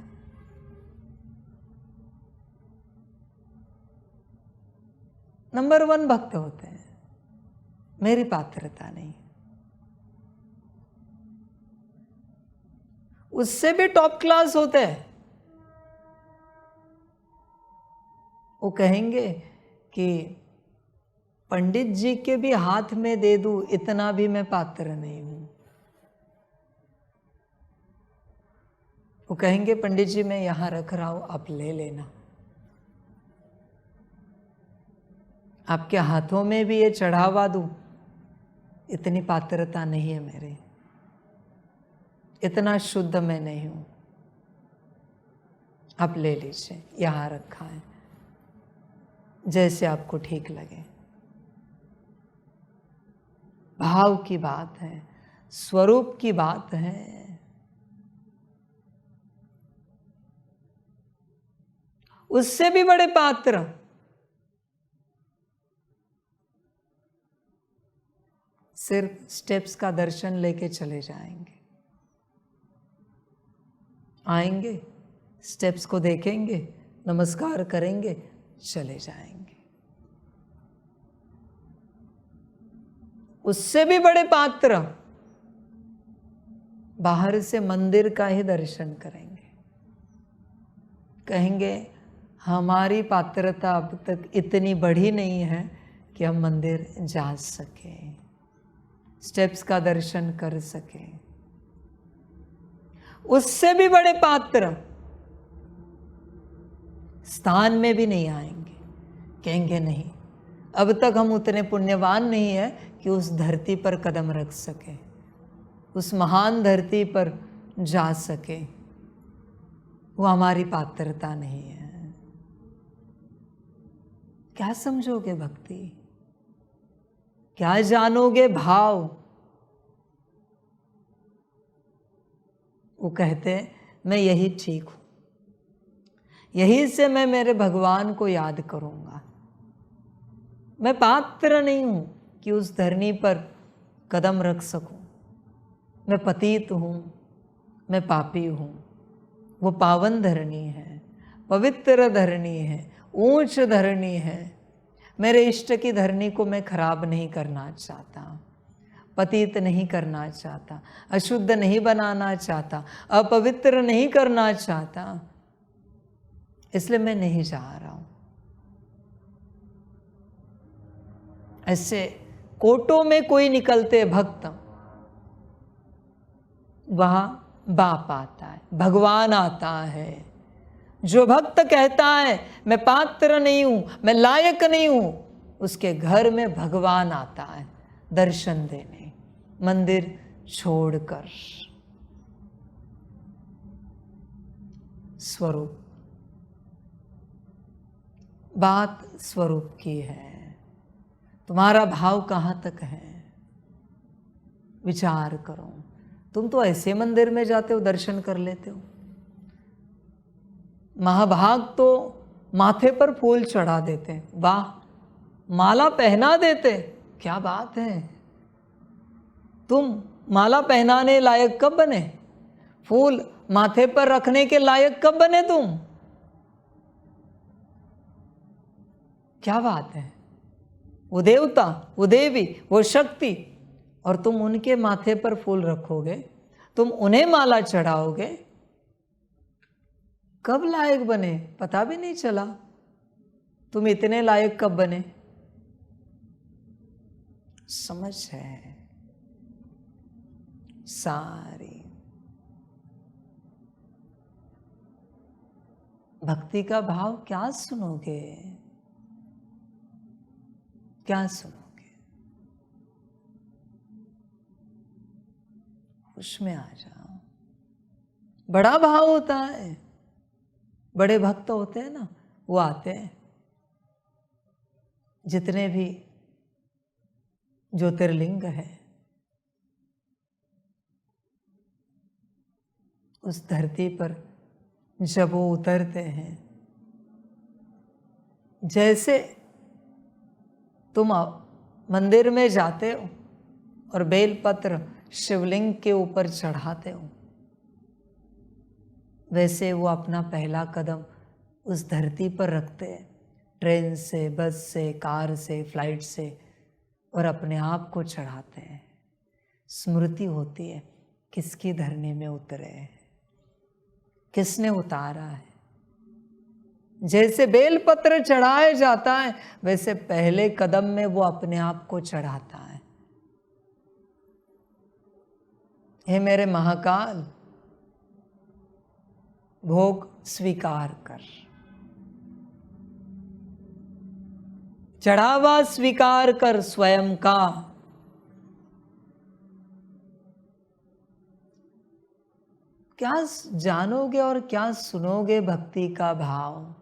नंबर 1 भक्त होते हैं, मेरी पात्रता नहीं। उससे भी टॉप क्लास होते हैं। वो कहेंगे कि पंडित जी के भी हाथ में दे दूं, इतना भी मैं पात्र नहीं हूं। वो कहेंगे पंडित जी मैं यहां रख रहा हूं, आप ले लेना। आपके हाथों में भी ये चढ़ावा दूं, इतनी पात्रता नहीं है मेरी, इतना शुद्ध मैं नहीं हूं, आप ले लीजिए, यहां रखा है, जैसे आपको ठीक लगे। भाव की बात है, स्वरूप की बात है। उससे भी बड़े पात्र सिर्फ स्टेप्स का दर्शन लेके चले जाएंगे, आएंगे, स्टेप्स को देखेंगे, नमस्कार करेंगे, चले जाएंगे। उससे भी बड़े पात्र बाहर से मंदिर का ही दर्शन करेंगे, कहेंगे हमारी पात्रता अब तक इतनी बढ़ी नहीं है कि हम मंदिर जा सकें, स्टेप्स का दर्शन कर सकें। उससे भी बड़े पात्र स्थान में भी नहीं आएंगे, कहेंगे नहीं, अब तक हम उतने पुण्यवान नहीं है कि उस धरती पर कदम रख सके, उस महान धरती पर जा सके, वो हमारी पात्रता नहीं है। क्या समझोगे भक्ति, क्या जानोगे भाव? वो कहते हैं मैं यही ठीक हूं, यही से मैं मेरे भगवान को याद करूंगा। मैं पात्र नहीं हूं कि उस धरनी पर कदम रख सकूं, मैं पतित हूं, मैं पापी हूं। वो पावन धरनी है, पवित्र धरनी है, ऊंच धरनी है। मेरे इष्ट की धरनी को मैं खराब नहीं करना चाहता, पतित नहीं करना चाहता, अशुद्ध नहीं बनाना चाहता, अपवित्र नहीं करना चाहता, इसलिए मैं नहीं जा रहा हूं। ऐसे कोटों में कोई निकलते भक्त, वहां बाप आता है, भगवान आता है। जो भक्त कहता है मैं पात्र नहीं हूं, मैं लायक नहीं हूं, उसके घर में भगवान आता है दर्शन देने, मंदिर छोड़कर। स्वरूप, बात स्वरूप की है। तुम्हारा भाव कहाँ तक है, विचार करो। तुम तो ऐसे मंदिर में जाते हो, दर्शन कर लेते हो। महाभाग तो माथे पर फूल चढ़ा देते, वाह, माला पहना देते, क्या बात है। तुम माला पहनाने लायक कब बने? फूल माथे पर रखने के लायक कब बने तुम? क्या बात है। वो देवता, वो देवी, वो शक्ति, और तुम उनके माथे पर फूल रखोगे, तुम उन्हें माला चढ़ाओगे, कब लायक बने पता भी नहीं चला। तुम इतने लायक कब बने? समझ है सारी। भक्ति का भाव क्या सुनोगे, क्या सुनोगे? उसमें आ जाओ। बड़ा भाव होता है, बड़े भक्त होते हैं ना, वो आते हैं। जितने भी ज्योतिर्लिंग है उस धरती पर जब वो उतरते हैं, जैसे तुम मंदिर में जाते हो और बेलपत्र शिवलिंग के ऊपर चढ़ाते हो, वैसे वो अपना पहला कदम उस धरती पर रखते हैं। ट्रेन से, बस से, कार से, फ्लाइट से, और अपने आप को चढ़ाते हैं। स्मृति होती है किसकी धरनी में उतरे हैं, किसने उतारा है। जैसे बेलपत्र चढ़ाया जाता है वैसे पहले कदम में वो अपने आप को चढ़ाता है। हे मेरे महाकाल, भोग स्वीकार कर, चढ़ावा स्वीकार कर स्वयं का। क्या जानोगे और क्या सुनोगे भक्ति का भाव?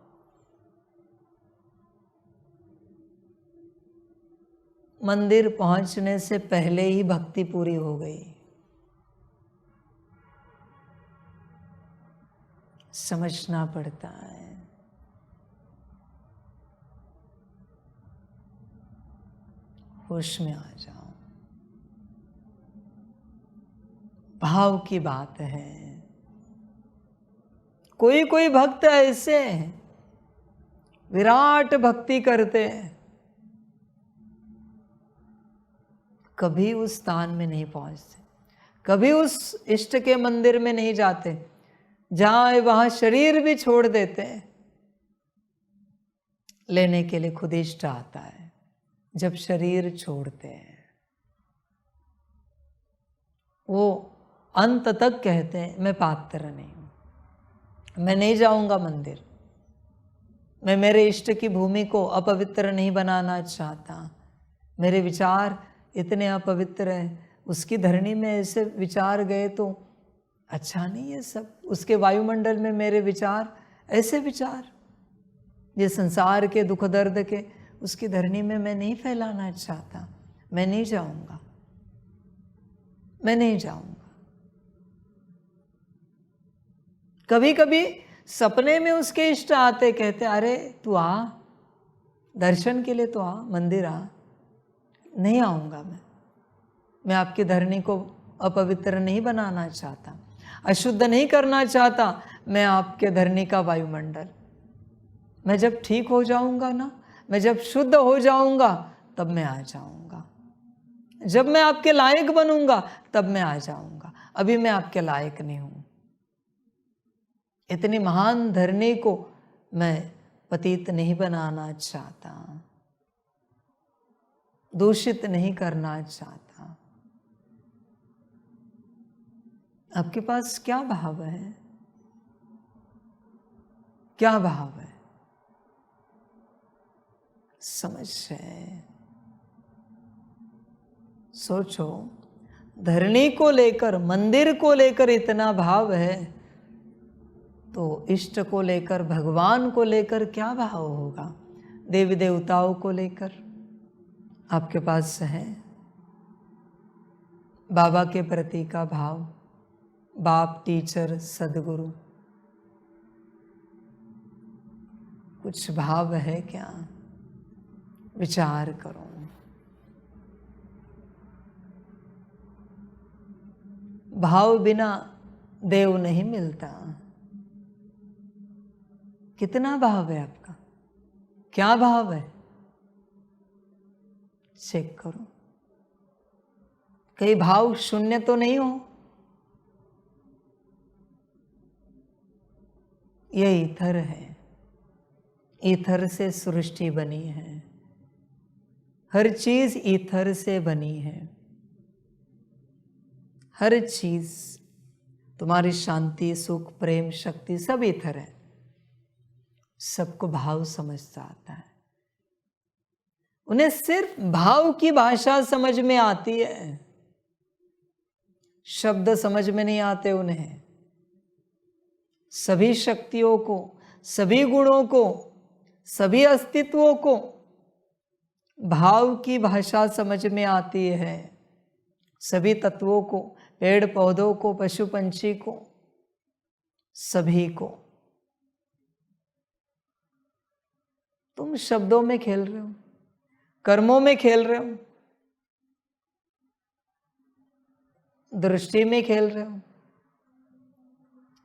मंदिर पहुंचने से पहले ही भक्ति पूरी हो गई। समझना पड़ता है। होश में आ जाओ। भाव की बात है। कोई कोई भक्त ऐसे हैं, विराट भक्ति करते हैं, कभी उस स्थान में नहीं पहुंचते, कभी उस इष्ट के मंदिर में नहीं जाते, जहां वहां शरीर भी छोड़ देते हैं। लेने के लिए खुद इष्ट आता है जब शरीर छोड़ते हैं। वो अंत तक कहते हैं मैं पात्र नहीं हूं, मैं नहीं जाऊंगा मंदिर, मैं मेरे इष्ट की भूमि को अपवित्र नहीं बनाना चाहता, मेरे विचार इतने अपवित्र हैं, उसकी धरनी में ऐसे विचार गए तो अच्छा नहीं है सब, उसके वायुमंडल में मेरे विचार ऐसे विचार ये संसार के दुख दर्द के उसकी धरनी में मैं नहीं फैलाना चाहता, मैं नहीं जाऊंगा, मैं नहीं जाऊंगा। कभी कभी सपने में उसके इष्ट आते, कहते अरे तू आ, दर्शन के लिए तो आ, मंदिर आ। नहीं आऊंगा मैं आपकी धरनी को अपवित्र नहीं बनाना चाहता, अशुद्ध नहीं करना चाहता मैं आपके धरनी का वायुमंडल। मैं जब ठीक हो जाऊंगा ना, मैं जब शुद्ध हो जाऊंगा तब मैं आ जाऊंगा, जब मैं आपके लायक बनूंगा तब मैं आ जाऊंगा, अभी मैं आपके लायक नहीं हूं। इतनी महान धरनी को मैं पतित नहीं बनाना चाहता, दूषित नहीं करना चाहता। आपके पास क्या भाव है, क्या भाव है? समझ है? सोचो, धरनी को लेकर, मंदिर को लेकर इतना भाव है तो इष्ट को लेकर, भगवान को लेकर क्या भाव होगा? देवी देवताओं को लेकर आपके पास है? बाबा के प्रति का भाव, बाप, टीचर, सदगुरु, कुछ भाव है क्या? विचार करो। भाव बिना देव नहीं मिलता। कितना भाव है आपका, क्या भाव है? चेक करो, कई भाव शून्य तो नहीं हो। ये ईथर है, ईथर से सृष्टि बनी है। हर चीज ईथर से बनी है, हर चीज, तुम्हारी शांति, सुख, प्रेम, शक्ति सब ईथर है। सबको भाव समझता आता है, उन्हें सिर्फ भाव की भाषा समझ में आती है, शब्द समझ में नहीं आते उन्हें। सभी शक्तियों को, सभी गुणों को, सभी अस्तित्वों को भाव की भाषा समझ में आती है। सभी तत्वों को, पेड़ पौधों को, पशु पंछी को, सभी को। तुम शब्दों में खेल रहे हो, कर्मों में खेल रहे हो, दृष्टि में खेल रहे हो,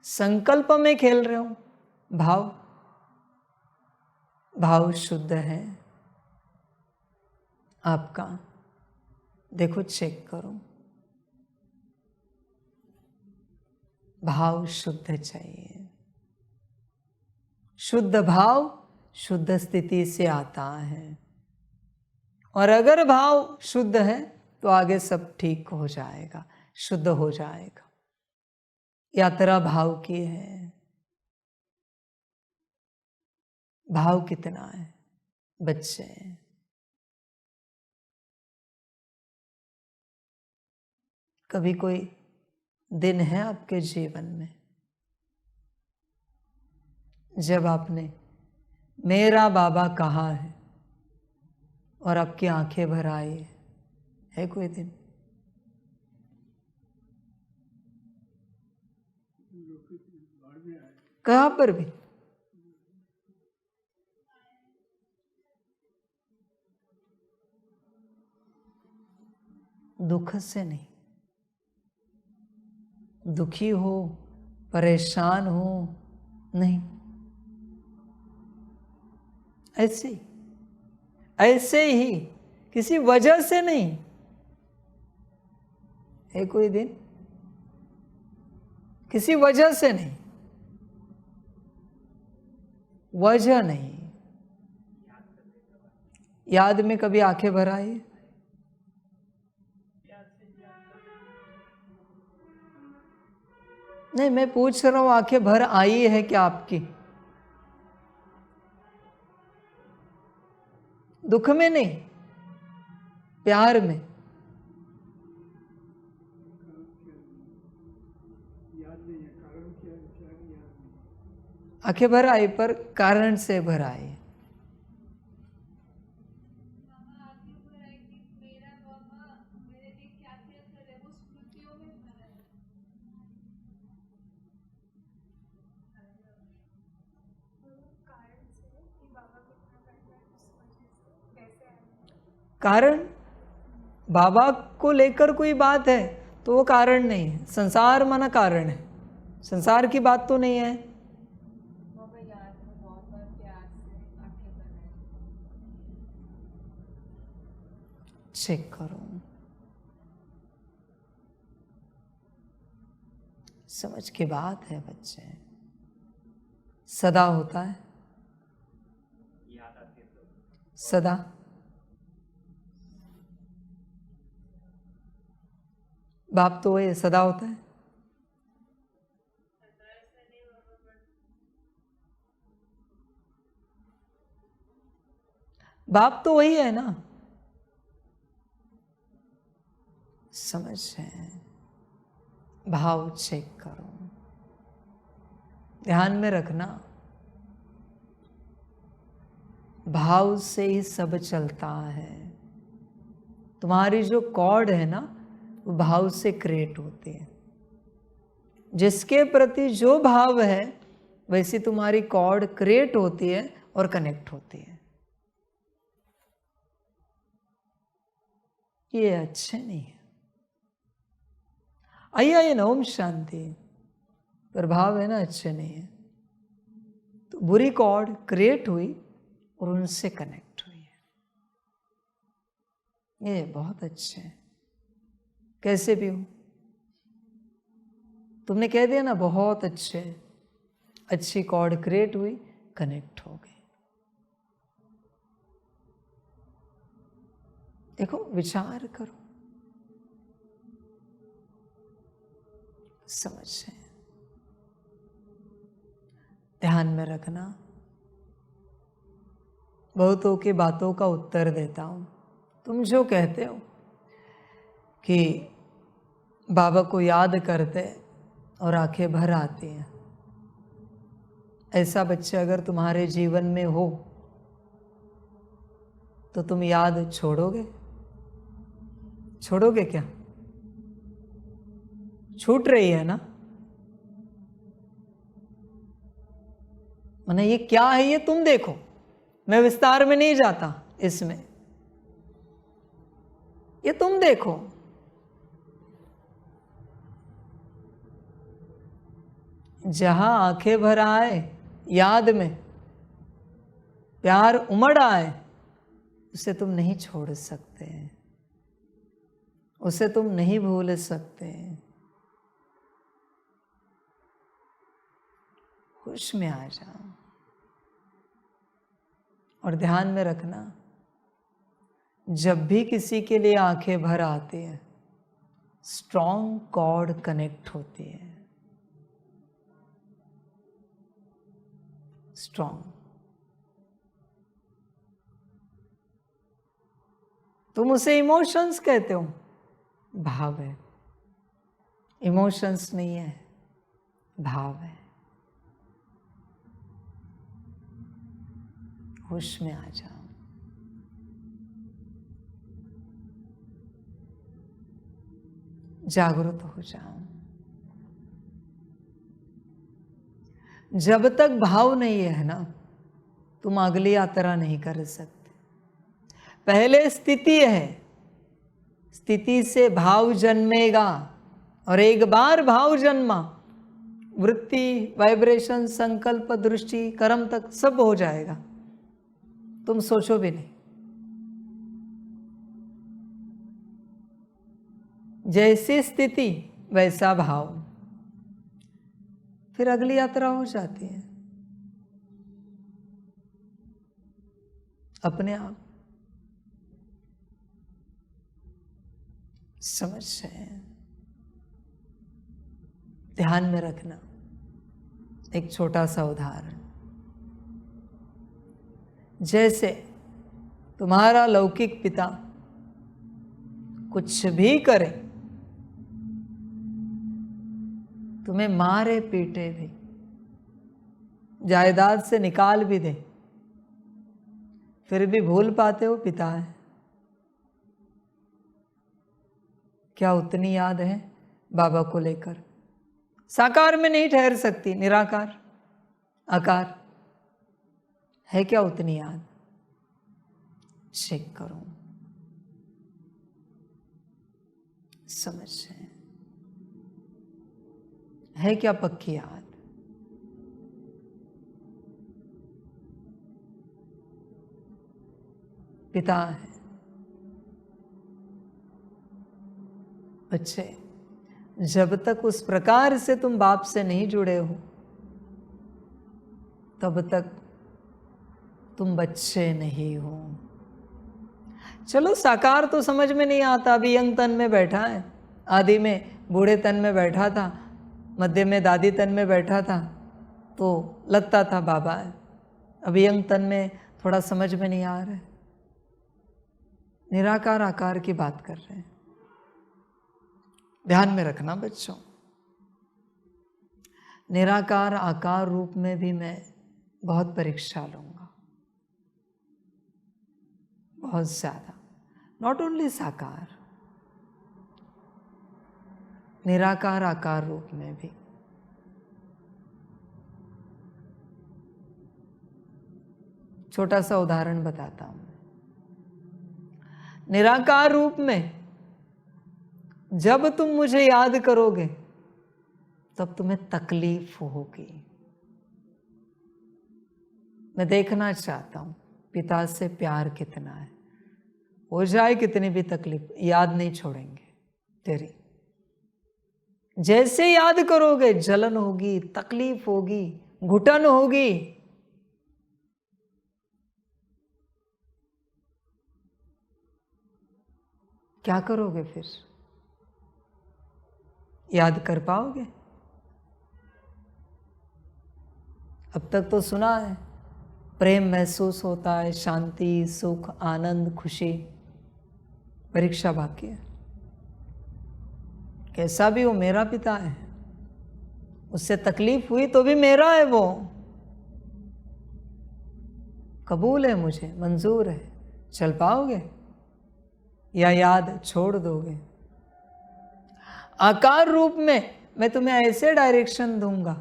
संकल्प में खेल रहे हो। भाव शुद्ध है आपका, देखो चेक करो, भाव शुद्ध चाहिए। शुद्ध भाव शुद्ध स्थिति से आता है, और अगर भाव शुद्ध है तो आगे सब ठीक हो जाएगा, शुद्ध हो जाएगा। यात्रा भाव की है। भाव कितना है? बच्चे, कभी कोई दिन है आपके जीवन में जब आपने मेरा बाबा कहा है और आपकी आंखें भर आई है कोई दिन? कहाँ पर भी? दुख से नहीं, दुखी हो, परेशान हो, नहीं, ऐसे ही किसी वजह से नहीं है कोई दिन, किसी वजह से नहीं, वजह नहीं। याद में कभी आंखें भर आई? नहीं, मैं पूछ रहा हूं आंखें भर आई है क्या आपकी? दुख में नहीं, प्यार में। आंखें भर आई पर कारण से भर आई। कारण बाबा को लेकर कोई बात है तो वो कारण नहीं है। संसार माना कारण है, संसार की बात तो नहीं है। चेक करो, समझ की बात है बच्चे। सदा होता है, सदा बाप तो वही सदा होता है। बाप तो वही है ना। समझ है, भाव चेक करो, ध्यान में रखना, भाव से ही सब चलता है। तुम्हारी जो कॉर्ड है ना वो भाव से क्रिएट होती है। जिसके प्रति जो भाव है वैसी तुम्हारी कॉर्ड क्रिएट होती है और कनेक्ट होती है। ये अच्छे नहीं है। आइए ना, ओम शांति। प्रभाव है ना अच्छे नहीं है, तो बुरी कॉर्ड क्रिएट हुई और उनसे कनेक्ट हुई है। ये बहुत अच्छे हैं, कैसे भी हो। तुमने कह दिया ना बहुत अच्छे, अच्छी कॉर्ड क्रिएट हुई, कनेक्ट हो गई। देखो, विचार करो, समझ। ध्यान में रखना, बहुतों की बातों का उत्तर देता हूं। तुम जो कहते हो कि बाबा को याद करते और आंखें भर आती हैं, ऐसा बच्चा अगर तुम्हारे जीवन में हो तो तुम याद छोड़ोगे? छोड़ोगे क्या? छूट रही है ना? माने ये क्या है, ये तुम देखो, मैं विस्तार में नहीं जाता इसमें, ये तुम देखो। जहां आंखें भर आए, याद में प्यार उमड़ आए, उसे तुम नहीं छोड़ सकते, उसे तुम नहीं भूल सकते। होश में आ जाओ और ध्यान में रखना, जब भी किसी के लिए आंखें भर आती है, स्ट्रॉन्ग कॉर्ड कनेक्ट होती है, स्ट्रॉन्ग। तुम उसे इमोशंस कहते हो, भाव है। इमोशंस नहीं है, भाव है। होश में आ जाओ। जागरूक हो जाओ। जब तक भाव नहीं है ना, तुम अगली यात्रा नहीं कर सकते। पहले स्थिति है, स्थिति से भाव जन्मेगा, और एक बार भाव जन्मा, वृत्ति, वाइब्रेशन, संकल्प, दृष्टि, कर्म तक सब हो जाएगा, तुम सोचो भी नहीं। जैसी स्थिति वैसा भाव, फिर अगली यात्रा हो जाती है अपने आप। समझ रहे हैं? ध्यान में रखना। एक छोटा सा उदाहरण, जैसे तुम्हारा लौकिक पिता कुछ भी करे, तुम्हें मारे पीटे भी, जायदाद से निकाल भी दे, फिर भी भूल पाते हो पिता है। क्या उतनी याद है बाबा को लेकर? साकार में नहीं ठहर सकती, निराकार, आकार है क्या उतनी याद? चेक करो। समझ है क्या पक्की याद? पिता है। बच्चे, जब तक उस प्रकार से तुम बाप से नहीं जुड़े हो, तब तक तुम बच्चे नहीं हो। चलो, साकार तो समझ में नहीं आता, अभी यंग तन में बैठा है, आदि में बूढ़े तन में बैठा था, मध्य में दादी तन में बैठा था, तो लगता था बाबा है। अभी यंग तन में थोड़ा समझ में नहीं आ रहा है। निराकार आकार की बात कर रहे हैं। ध्यान में रखना बच्चों, निराकार आकार रूप में भी मैं बहुत परीक्षा लूंगा, बहुत ज्यादा। नॉट ओनली साकार, निराकार आकार रूप में भी। छोटा सा उदाहरण बताता हूं। निराकार रूप में जब तुम मुझे याद करोगे, तब तुम्हें तकलीफ होगी। मैं देखना चाहता हूं पिता से प्यार कितना है। हो जाए कितनी भी तकलीफ, याद नहीं छोड़ेंगे तेरी। जैसे याद करोगे, जलन होगी, तकलीफ होगी, घुटन होगी। क्या करोगे फिर? याद कर पाओगे? अब तक तो सुना है, प्रेम महसूस होता है, शांति, सुख, आनंद, खुशी। परीक्षा बाकी है। कैसा भी हो मेरा पिता है, उससे तकलीफ हुई तो भी मेरा है वो, कबूल है, मुझे मंजूर है। चल पाओगे या याद छोड़ दोगे? आकार रूप में मैं तुम्हें ऐसे डायरेक्शन दूंगा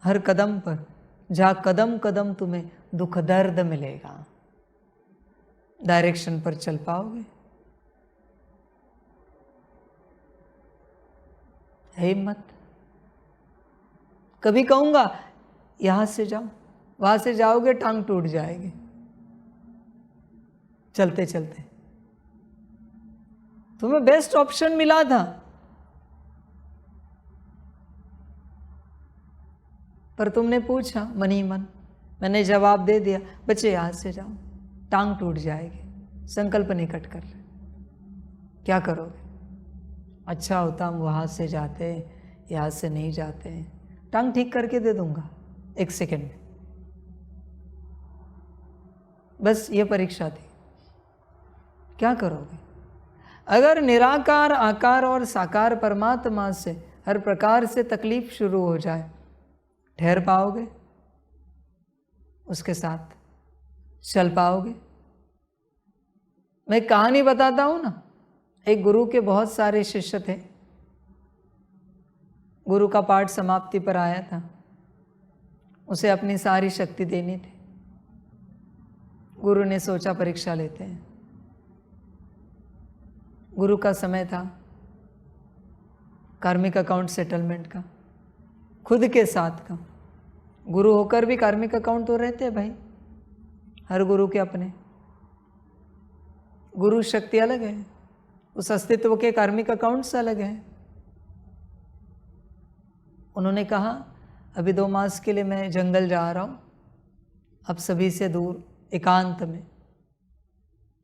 हर कदम पर, जहां कदम कदम तुम्हें दुख दर्द मिलेगा। डायरेक्शन पर चल पाओगे? है हिम्मत? कभी कहूंगा यहां से जाओ, वहां से जाओगे टांग टूट जाएगी चलते चलते। तुम्हें बेस्ट ऑप्शन मिला था, पर तुमने पूछा मन ही मन, मैंने जवाब दे दिया, बच्चे यहां से जाओ, टांग टूट जाएगी। संकल्प नहीं कट कर रहे, क्या करोगे? अच्छा होता हम वहां से जाते, यहां से नहीं जाते। टांग ठीक करके दे दूंगा 1 सेकेंड में। बस ये परीक्षा थी, क्या करोगे? अगर निराकार, आकार और साकार परमात्मा से हर प्रकार से तकलीफ शुरू हो जाए, ठहर पाओगे? उसके साथ चल पाओगे? मैं कहानी बताता हूं ना। एक गुरु के बहुत सारे शिष्य थे। गुरु का पाठ समाप्ति पर आया था, उसे अपनी सारी शक्ति देनी थी। गुरु ने सोचा परीक्षा लेते हैं। गुरु का समय था कार्मिक अकाउंट सेटलमेंट का, खुद के साथ का। गुरु होकर भी कार्मिक अकाउंट तो रहते हैं भाई, हर गुरु के अपने। गुरु शक्ति अलग है, उस अस्तित्व के कार्मिक अकाउंट से अलग है। उन्होंने कहा अभी 2 मास के लिए मैं जंगल जा रहा हूं, अब सभी से दूर एकांत में,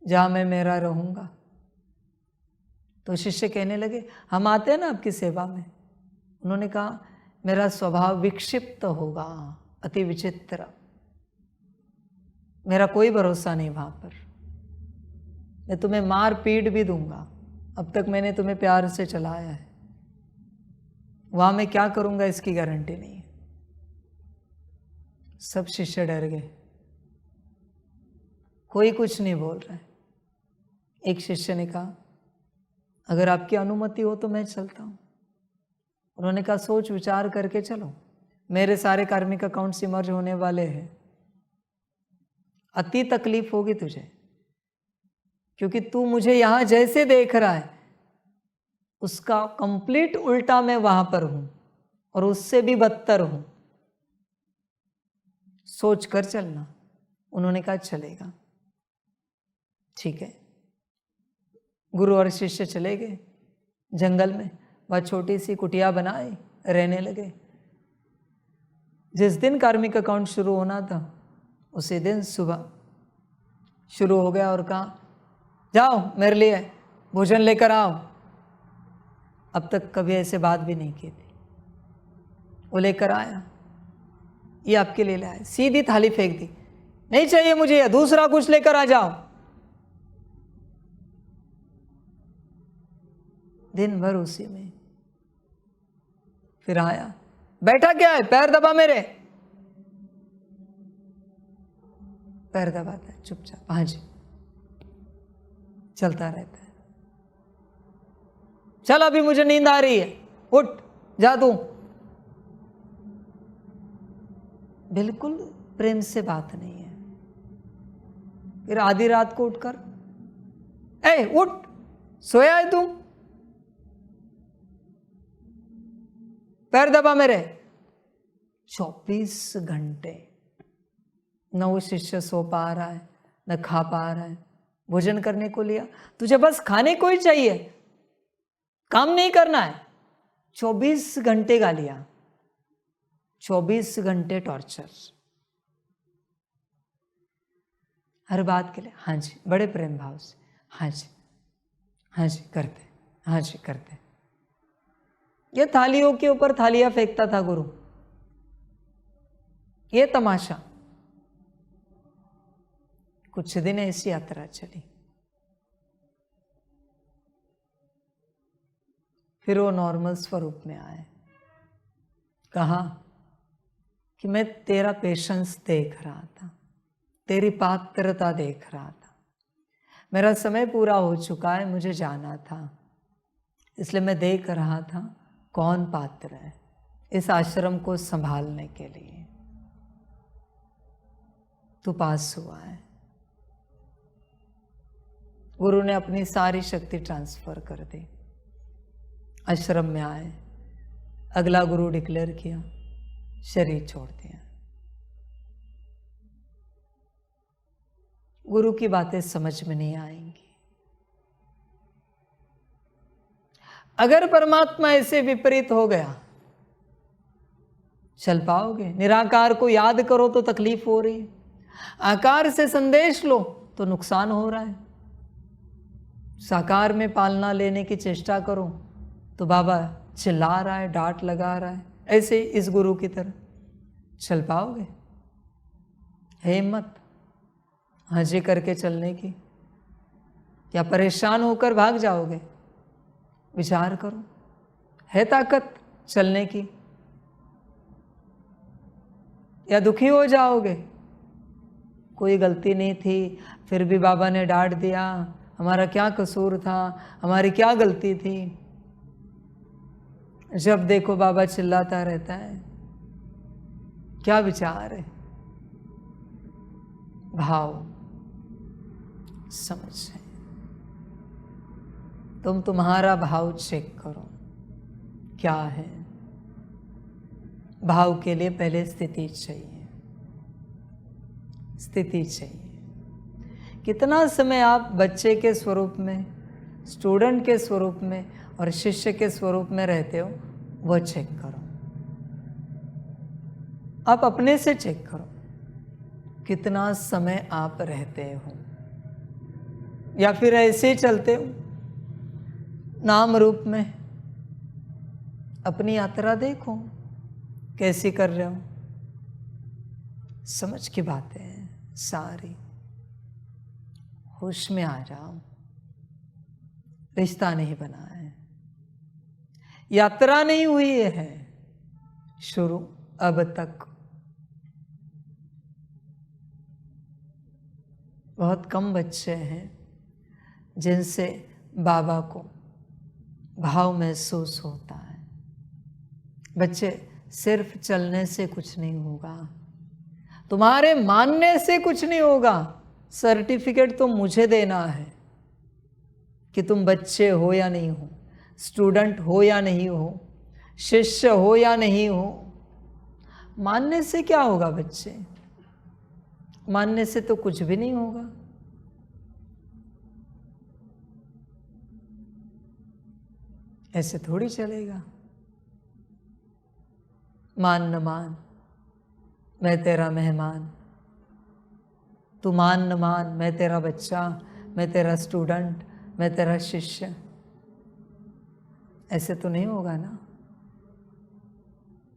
जहां मैं मेरा रहूंगा। तो शिष्य कहने लगे हम आते हैं ना आपकी सेवा में। उन्होंने कहा मेरा स्वभाव विक्षिप्त होगा, अति विचित्र, मेरा कोई भरोसा नहीं वहां पर, मैं तुम्हें मार पीट भी दूंगा। अब तक मैंने तुम्हें प्यार से चलाया है, वहां मैं क्या करूंगा इसकी गारंटी नहीं है। सब शिष्य डर गए, कोई कुछ नहीं बोल रहा है। एक शिष्य ने कहा अगर आपकी अनुमति हो तो मैं चलता हूं। उन्होंने कहा सोच विचार करके चलो, मेरे सारे कार्मिक अकाउंट्स मर्ज होने वाले हैं, अति तकलीफ होगी तुझे, क्योंकि तू मुझे यहां जैसे देख रहा है उसका कंप्लीट उल्टा मैं वहां पर हूं, और उससे भी बदतर हूं। सोच कर चलना। उन्होंने कहा चलेगा, ठीक है। गुरु और शिष्य चले गए जंगल में, वह छोटी सी कुटिया बनाई, रहने लगे। जिस दिन कार्मिक अकाउंट शुरू होना था उसी दिन सुबह शुरू हो गया, और कहा जाओ मेरे लिए भोजन लेकर आओ। अब तक कभी ऐसे बात भी नहीं की थी। वो लेकर आया, ये आपके लिए लाया, सीधी थाली फेंक दी, नहीं चाहिए मुझे, दूसरा कुछ लेकर आ जाओ। दिन भर उसी में। फिर आया, बैठा क्या है, पैर दबा मेरे। पैर दबाता है चुपचाप, हाँ जी, चलता रहता है। चल अभी मुझे नींद आ रही है, उठ जा तू। बिल्कुल प्रेम से बात नहीं है। फिर आधी रात को उठकर ए उठ, सोया है तू, पैर दबा मेरे। 24 घंटे न वो शिष्य सो पा रहा है, न खा पा रहा है। भोजन करने को लिया, तुझे बस खाने को ही चाहिए, काम नहीं करना है। 24 घंटे गालियां, 24 घंटे टॉर्चर, हर बात के लिए हाँ जी, बड़े प्रेम भाव से हाँ जी, हाँ जी करते, हाँ जी करते। ये थालियों के ऊपर थालियां फेंकता था गुरु, ये तमाशा। कुछ दिन ऐसी यात्रा चली, फिर वो नॉर्मल स्वरूप में आए। कहा कि मैं तेरा पेशेंस देख रहा था, तेरी पात्रता देख रहा था, मेरा समय पूरा हो चुका है, मुझे जाना था, इसलिए मैं देख रहा था कौन पात्र है इस आश्रम को संभालने के लिए। तू पास हुआ है। गुरु ने अपनी सारी शक्ति ट्रांसफर कर दी, आश्रम में आए, अगला गुरु डिक्लेयर किया, शरीर छोड़ दिया। गुरु की बातें समझ में नहीं आएंगी। अगर परमात्मा ऐसे विपरीत हो गया, चल पाओगे? निराकार को याद करो तो तकलीफ हो रही है, आकार से संदेश लो तो नुकसान हो रहा है, साकार में पालना लेने की चेष्टा करो तो बाबा चिल्ला रहा है, डांट लगा रहा है। ऐसे इस गुरु की तरह चल पाओगे? है हिम्मत हाजी करके चलने की, या परेशान होकर भाग जाओगे? विचार करो। है ताकत चलने की, या दुखी हो जाओगे? कोई गलती नहीं थी, फिर भी बाबा ने डांट दिया, हमारा क्या कसूर था, हमारी क्या गलती थी? जब देखो बाबा चिल्लाता रहता है। क्या विचार है? भाव समझ है। तुम तुम्हारा भाव चेक करो क्या है। भाव के लिए पहले स्थिति चाहिए, स्थिति चाहिए। कितना समय आप बच्चे के स्वरूप में, स्टूडेंट के स्वरूप में और शिष्य के स्वरूप में रहते हो, वो चेक करो। आप अपने से चेक करो कितना समय आप रहते हो, या फिर ऐसे ही चलते हो नाम रूप में। अपनी यात्रा देखो कैसी कर रहे हो। समझ की बातें हैं सारी, होश में आ जाओ। रिश्ता नहीं बना है, यात्रा नहीं हुई है शुरू अब तक। बहुत कम बच्चे हैं जिनसे बाबा को भाव महसूस होता है। बच्चे सिर्फ चलने से कुछ नहीं होगा, तुम्हारे मानने से कुछ नहीं होगा। सर्टिफिकेट तो मुझे देना है कि तुम बच्चे हो या नहीं हो, स्टूडेंट हो या नहीं हो, शिष्य हो या नहीं हो। मानने से क्या होगा बच्चे? मानने से तो कुछ भी नहीं होगा। ऐसे थोड़ी चलेगा। मान न मान, मैं तेरा मेहमान, तू मान न मान, मैं तेरा बच्चा, मैं तेरा स्टूडेंट, मैं तेरा शिष्य। ऐसे तो नहीं होगा ना।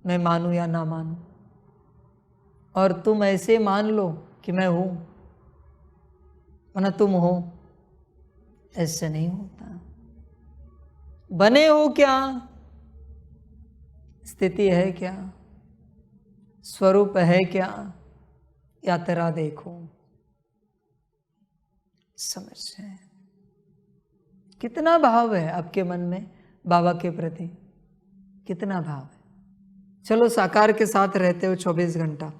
मैं मानूं या ना मानूं, और तुम ऐसे मान लो कि मैं हूं, वरना तुम हो। ऐसे नहीं होता। बने हो क्या? स्थिति है क्या? स्वरूप है क्या? यात्रा देखो, समझ है। कितना भाव है आपके मन में बाबा के प्रति? कितना भाव है? चलो साकार के साथ रहते हो 24 घंटा,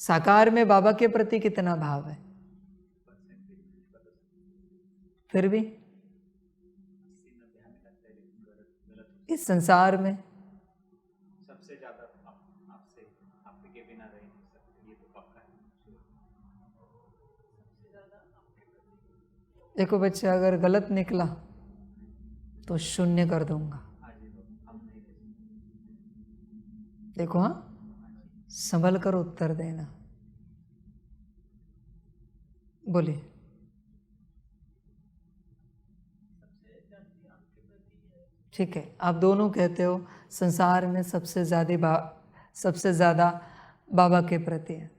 साकार में बाबा के प्रति कितना भाव है? फिर भी इस संसार में सबसे ज्यादा आपसे, आपके बिना रह नहीं सकते, ये तो पक्का है। देखो बच्चे, अगर गलत निकला तो शून्य कर दूंगा। देखो, हाँ, संभल कर उत्तर देना। बोलिए। ठीक है, आप दोनों कहते हो संसार में सबसे ज़्यादा बाबा के प्रति है।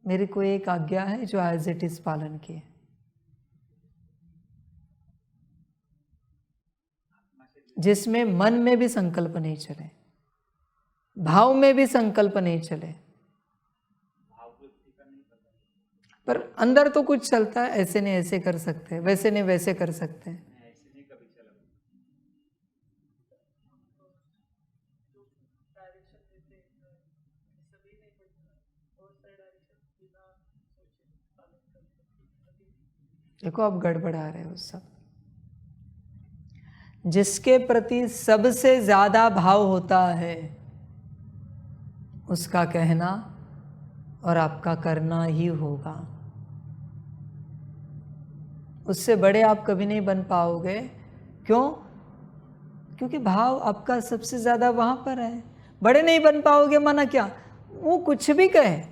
मेरी कोई एक आज्ञा है जो एज इट इज पालन की है। जिसमें मन में भी संकल्प नहीं चले, भाव में भी संकल्प नहीं चले, पर अंदर तो कुछ चलता है, ऐसे नहीं ऐसे कर सकते हैं, वैसे नहीं वैसे कर सकते हैं। देखो आप गड़बड़ा रहे हो सब। जिसके प्रति सबसे ज्यादा भाव होता है उसका कहना और आपका करना ही होगा। उससे बड़े आप कभी नहीं बन पाओगे। क्यों? क्योंकि भाव आपका सबसे ज्यादा वहां पर है। बड़े नहीं बन पाओगे माना क्या? वो कुछ भी कहे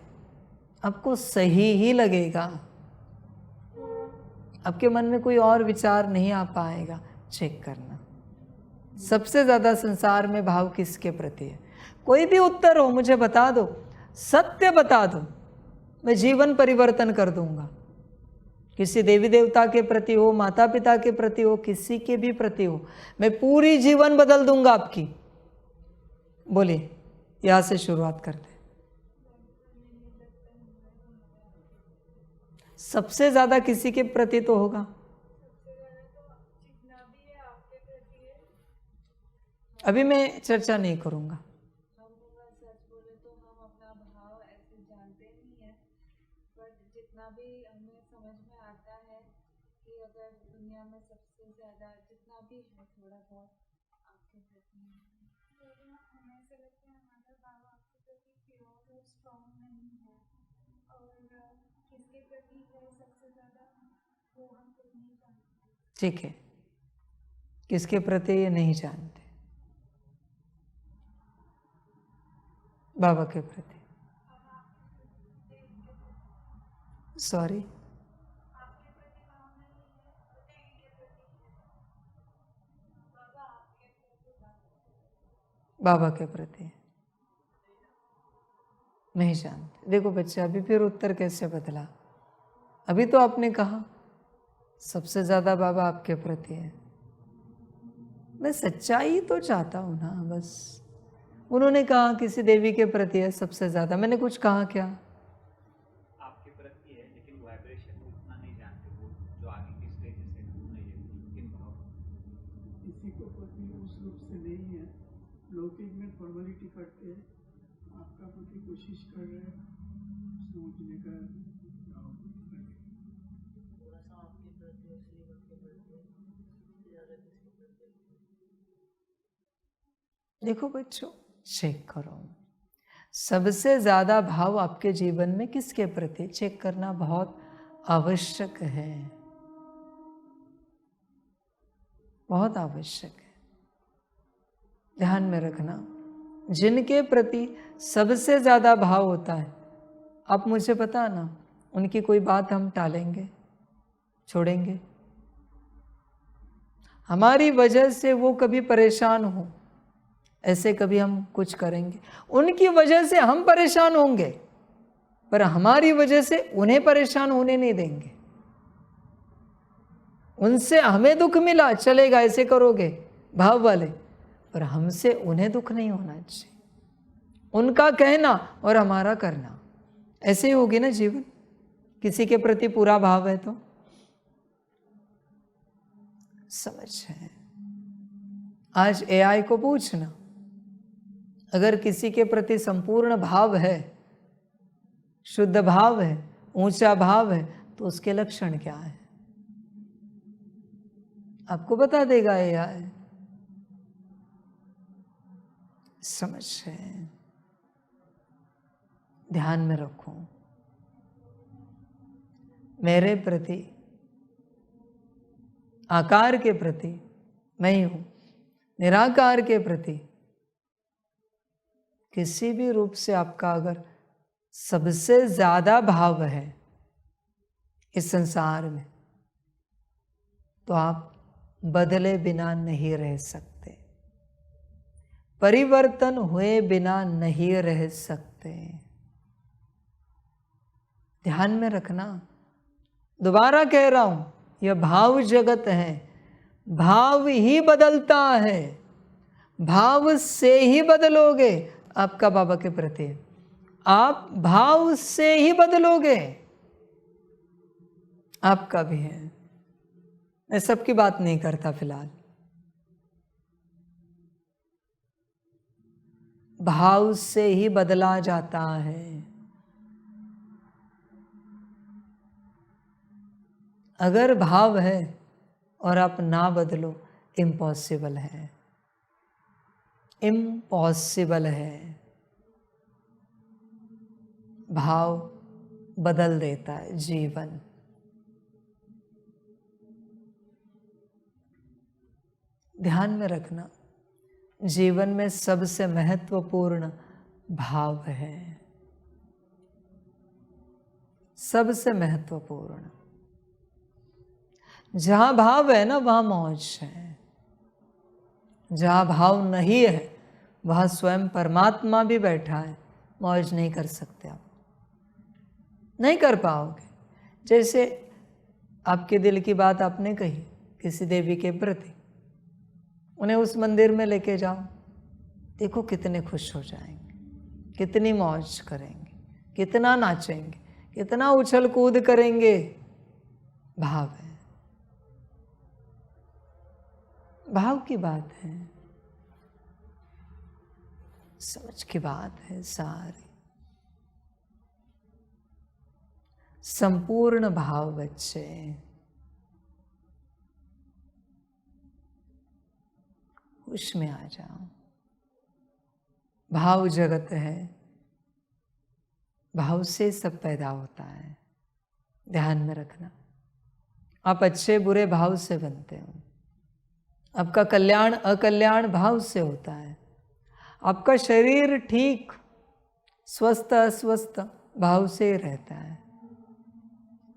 आपको सही ही लगेगा, आपके मन में कोई और विचार नहीं आ पाएगा। चेक करना सबसे ज्यादा संसार में भाव किसके प्रति है। कोई भी उत्तर हो मुझे बता दो, सत्य बता दो, मैं जीवन परिवर्तन कर दूंगा। किसी देवी देवता के प्रति हो, माता पिता के प्रति हो, किसी के भी प्रति हो, मैं पूरी जीवन बदल दूंगा आपकी। बोलिए, यहां से शुरुआत करते हैं। सबसे ज्यादा किसी के प्रति तो होगा। अभी मैं चर्चा नहीं करूंगा। ठीक है, किसके प्रति ये नहीं जानते। बाबा के प्रति। सॉरी, बाबा के प्रति नहीं जानते। देखो बच्चे, अभी फिर उत्तर कैसे बदला? अभी तो आपने कहा सबसे ज्यादा बाबा आपके प्रति है। मैं सच्चाई तो चाहता हूं ना, बस। उन्होंने कहा किसी देवी के प्रति है सबसे ज्यादा, मैंने कुछ कहा क्या? आपके प्रति है, लेकिन वाइब्रेशन उतना नहीं जानते, वो जो आगे की स्टेजेस है वो नहीं है, लेकिन भाव किसी को प्रति उस रूप से नहीं है। लौकिक में फॉर्मेलिटी करते हैं, आपका प्रति कोशिश कर रहे हैं समझने का। थोड़ा सा आपके प्रति और श्रीमत के प्रति ज्यादा किसके प्रति? देखो बच्चों, चेक करो सबसे ज्यादा भाव आपके जीवन में किसके प्रति, चेक करना बहुत आवश्यक है, बहुत आवश्यक है। ध्यान में रखना, जिनके प्रति सबसे ज्यादा भाव होता है, आप मुझे बताना, उनकी कोई बात हम टालेंगे, छोड़ेंगे? हमारी वजह से वो कभी परेशान हो, ऐसे कभी हम कुछ करेंगे? उनकी वजह से हम परेशान होंगे, पर हमारी वजह से उन्हें परेशान होने नहीं देंगे। उनसे हमें दुख मिला, चलेगा, ऐसे करोगे भाव वाले, पर हमसे उन्हें दुख नहीं होना चाहिए। उनका कहना और हमारा करना, ऐसे ही होगी ना जीवन। किसी के प्रति पूरा भाव है तो समझ है। आज एआई को पूछना, अगर किसी के प्रति संपूर्ण भाव है, शुद्ध भाव है, ऊंचा भाव है, तो उसके लक्षण क्या है? आपको बता देगा एआई। समझ है? ध्यान में रखो, मेरे प्रति, आकार के प्रति मैं ही हूं, निराकार के प्रति किसी भी रूप से आपका अगर सबसे ज्यादा भाव है इस संसार में, तो आप बदले बिना नहीं रह सकते, परिवर्तन हुए बिना नहीं रह सकते। ध्यान में रखना, दोबारा कह रहा हूं, यह भाव जगत है, भाव ही बदलता है, भाव से ही बदलोगे आपका बाबा के प्रति, आप भाव से ही बदलोगे, आपका भी है। मैं सबकी बात नहीं करता फिलहाल, भाव से ही बदला जाता है। अगर भाव है और आप ना बदलो, इम्पॉसिबल है, इम्पॉसिबल है। भाव बदल देता है जीवन। ध्यान में रखना, जीवन में सबसे महत्वपूर्ण भाव है, सबसे महत्वपूर्ण। जहां भाव है ना, वहां मौज है। जहां भाव नहीं है, वहां स्वयं परमात्मा भी बैठा है, मौज नहीं कर सकते आप, नहीं कर पाओगे। जैसे आपके दिल की बात आपने कही किसी देवी के प्रति, उन्हें उस मंदिर में लेके जाओ, देखो कितने खुश हो जाएंगे, कितनी मौज करेंगे, कितना नाचेंगे, कितना उछल कूद करेंगे। भाव है, भाव की बात है, समझ की बात है सारी। संपूर्ण भाव बच्चे, होश में आ जाओ। भाव जगत है, भाव से सब पैदा होता है। ध्यान में रखना, आप अच्छे बुरे भाव से बनते हो, आपका कल्याण अकल्याण भाव से होता है, आपका शरीर ठीक स्वस्थ अस्वस्थ भाव से ही रहता है।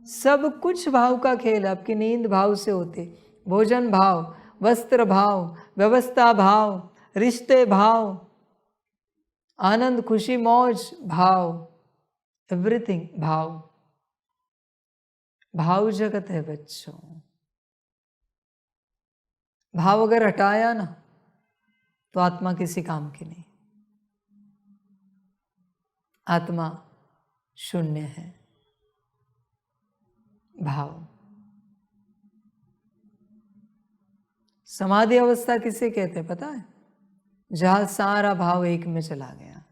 सब कुछ भाव का खेल। आपकी नींद भाव से होती, भोजन भाव, वस्त्र भाव, व्यवस्था भाव, रिश्ते भाव, आनंद खुशी मौज भाव, एवरीथिंग भाव। भाव जगत है बच्चों। भाव अगर हटाया ना, तो आत्मा किसी काम की नहीं, आत्मा शून्य है। भाव, समाधि अवस्था किसे कहते हैं पता है? जहां सारा भाव एक में चला गया,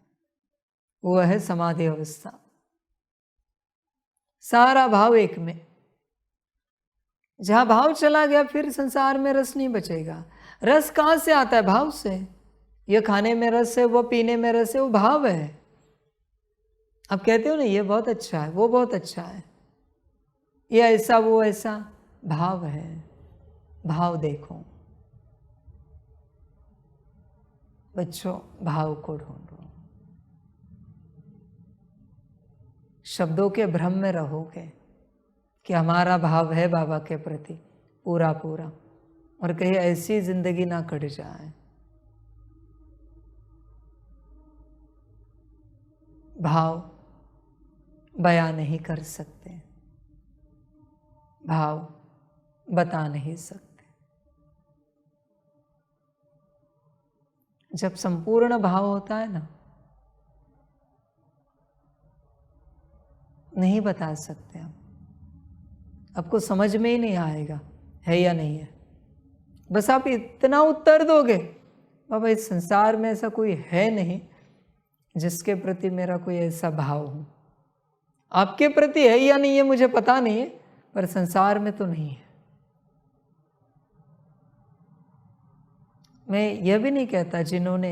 वो है समाधि अवस्था। सारा भाव एक में, जहां भाव चला गया फिर संसार में रस नहीं बचेगा। रस कहां से आता है? भाव से। ये खाने में रस है, वो पीने में रस है, वो भाव है। आप कहते हो ना ये बहुत अच्छा है, वो बहुत अच्छा है, ये ऐसा वो ऐसा, भाव है। भाव देखो बच्चों, भाव को ढूंढो। शब्दों के भ्रम में रहोगे कि हमारा भाव है बाबा के प्रति पूरा पूरा, और कहीं ऐसी जिंदगी ना कट जाए। भाव बयां नहीं कर सकते, भाव बता नहीं सकते। जब संपूर्ण भाव होता है ना, नहीं बता सकते आप, आपको समझ में ही नहीं आएगा है या नहीं है। बस आप इतना उत्तर दोगे, बाबा इस संसार में ऐसा कोई है नहीं जिसके प्रति मेरा कोई ऐसा भाव हो। आपके प्रति है या नहीं है मुझे पता नहीं है, पर संसार में तो नहीं है। मैं यह भी नहीं कहता जिन्होंने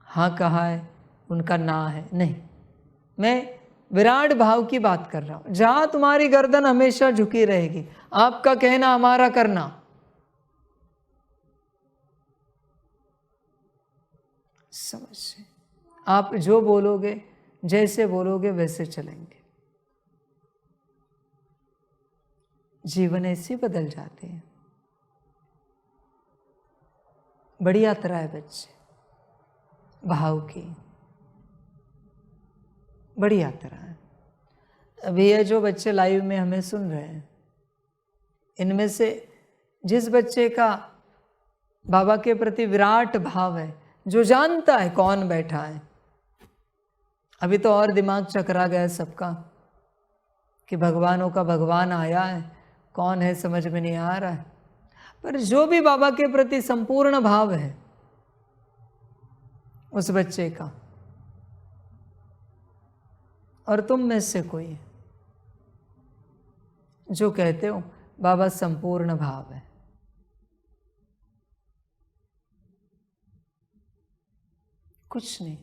हाँ कहा है उनका ना है, नहीं। मैं विराट भाव की बात कर रहा हूं, जहां तुम्हारी गर्दन हमेशा झुकी रहेगी, आपका कहना हमारा करना। समझे? आप जो बोलोगे, जैसे बोलोगे वैसे चलेंगे। जीवन ऐसे बदल जाते हैं। बड़ी यात्रा है बच्चे, भाव की बड़ी यात्रा है। अभी ये जो बच्चे लाइव में हमें सुन रहे हैं, इनमें से जिस बच्चे का बाबा के प्रति विराट भाव है, जो जानता है कौन बैठा है, अभी तो और दिमाग चकरा गया सबका कि भगवानों का भगवान आया है, कौन है समझ में नहीं आ रहा है। पर जो भी बाबा के प्रति संपूर्ण भाव है उस बच्चे का, और तुम में से कोई जो कहते हो बाबा संपूर्ण भाव है, कुछ नहीं।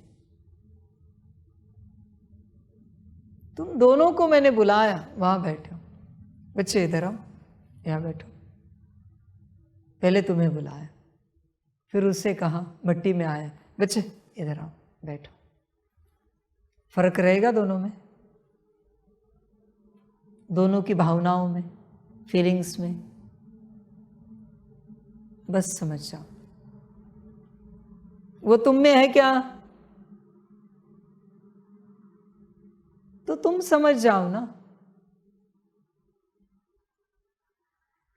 तुम दोनों को मैंने बुलाया, वहां बैठो बच्चे, इधर आओ, यहां बैठो। पहले तुम्हें बुलाया, फिर उससे कहा, भट्टी में आया, बच्चे इधर आओ बैठो। फर्क रहेगा दोनों में, दोनों की भावनाओं में, फीलिंग्स में, बस समझ जाओ। वो तुम में है क्या, तो तुम समझ जाओ ना।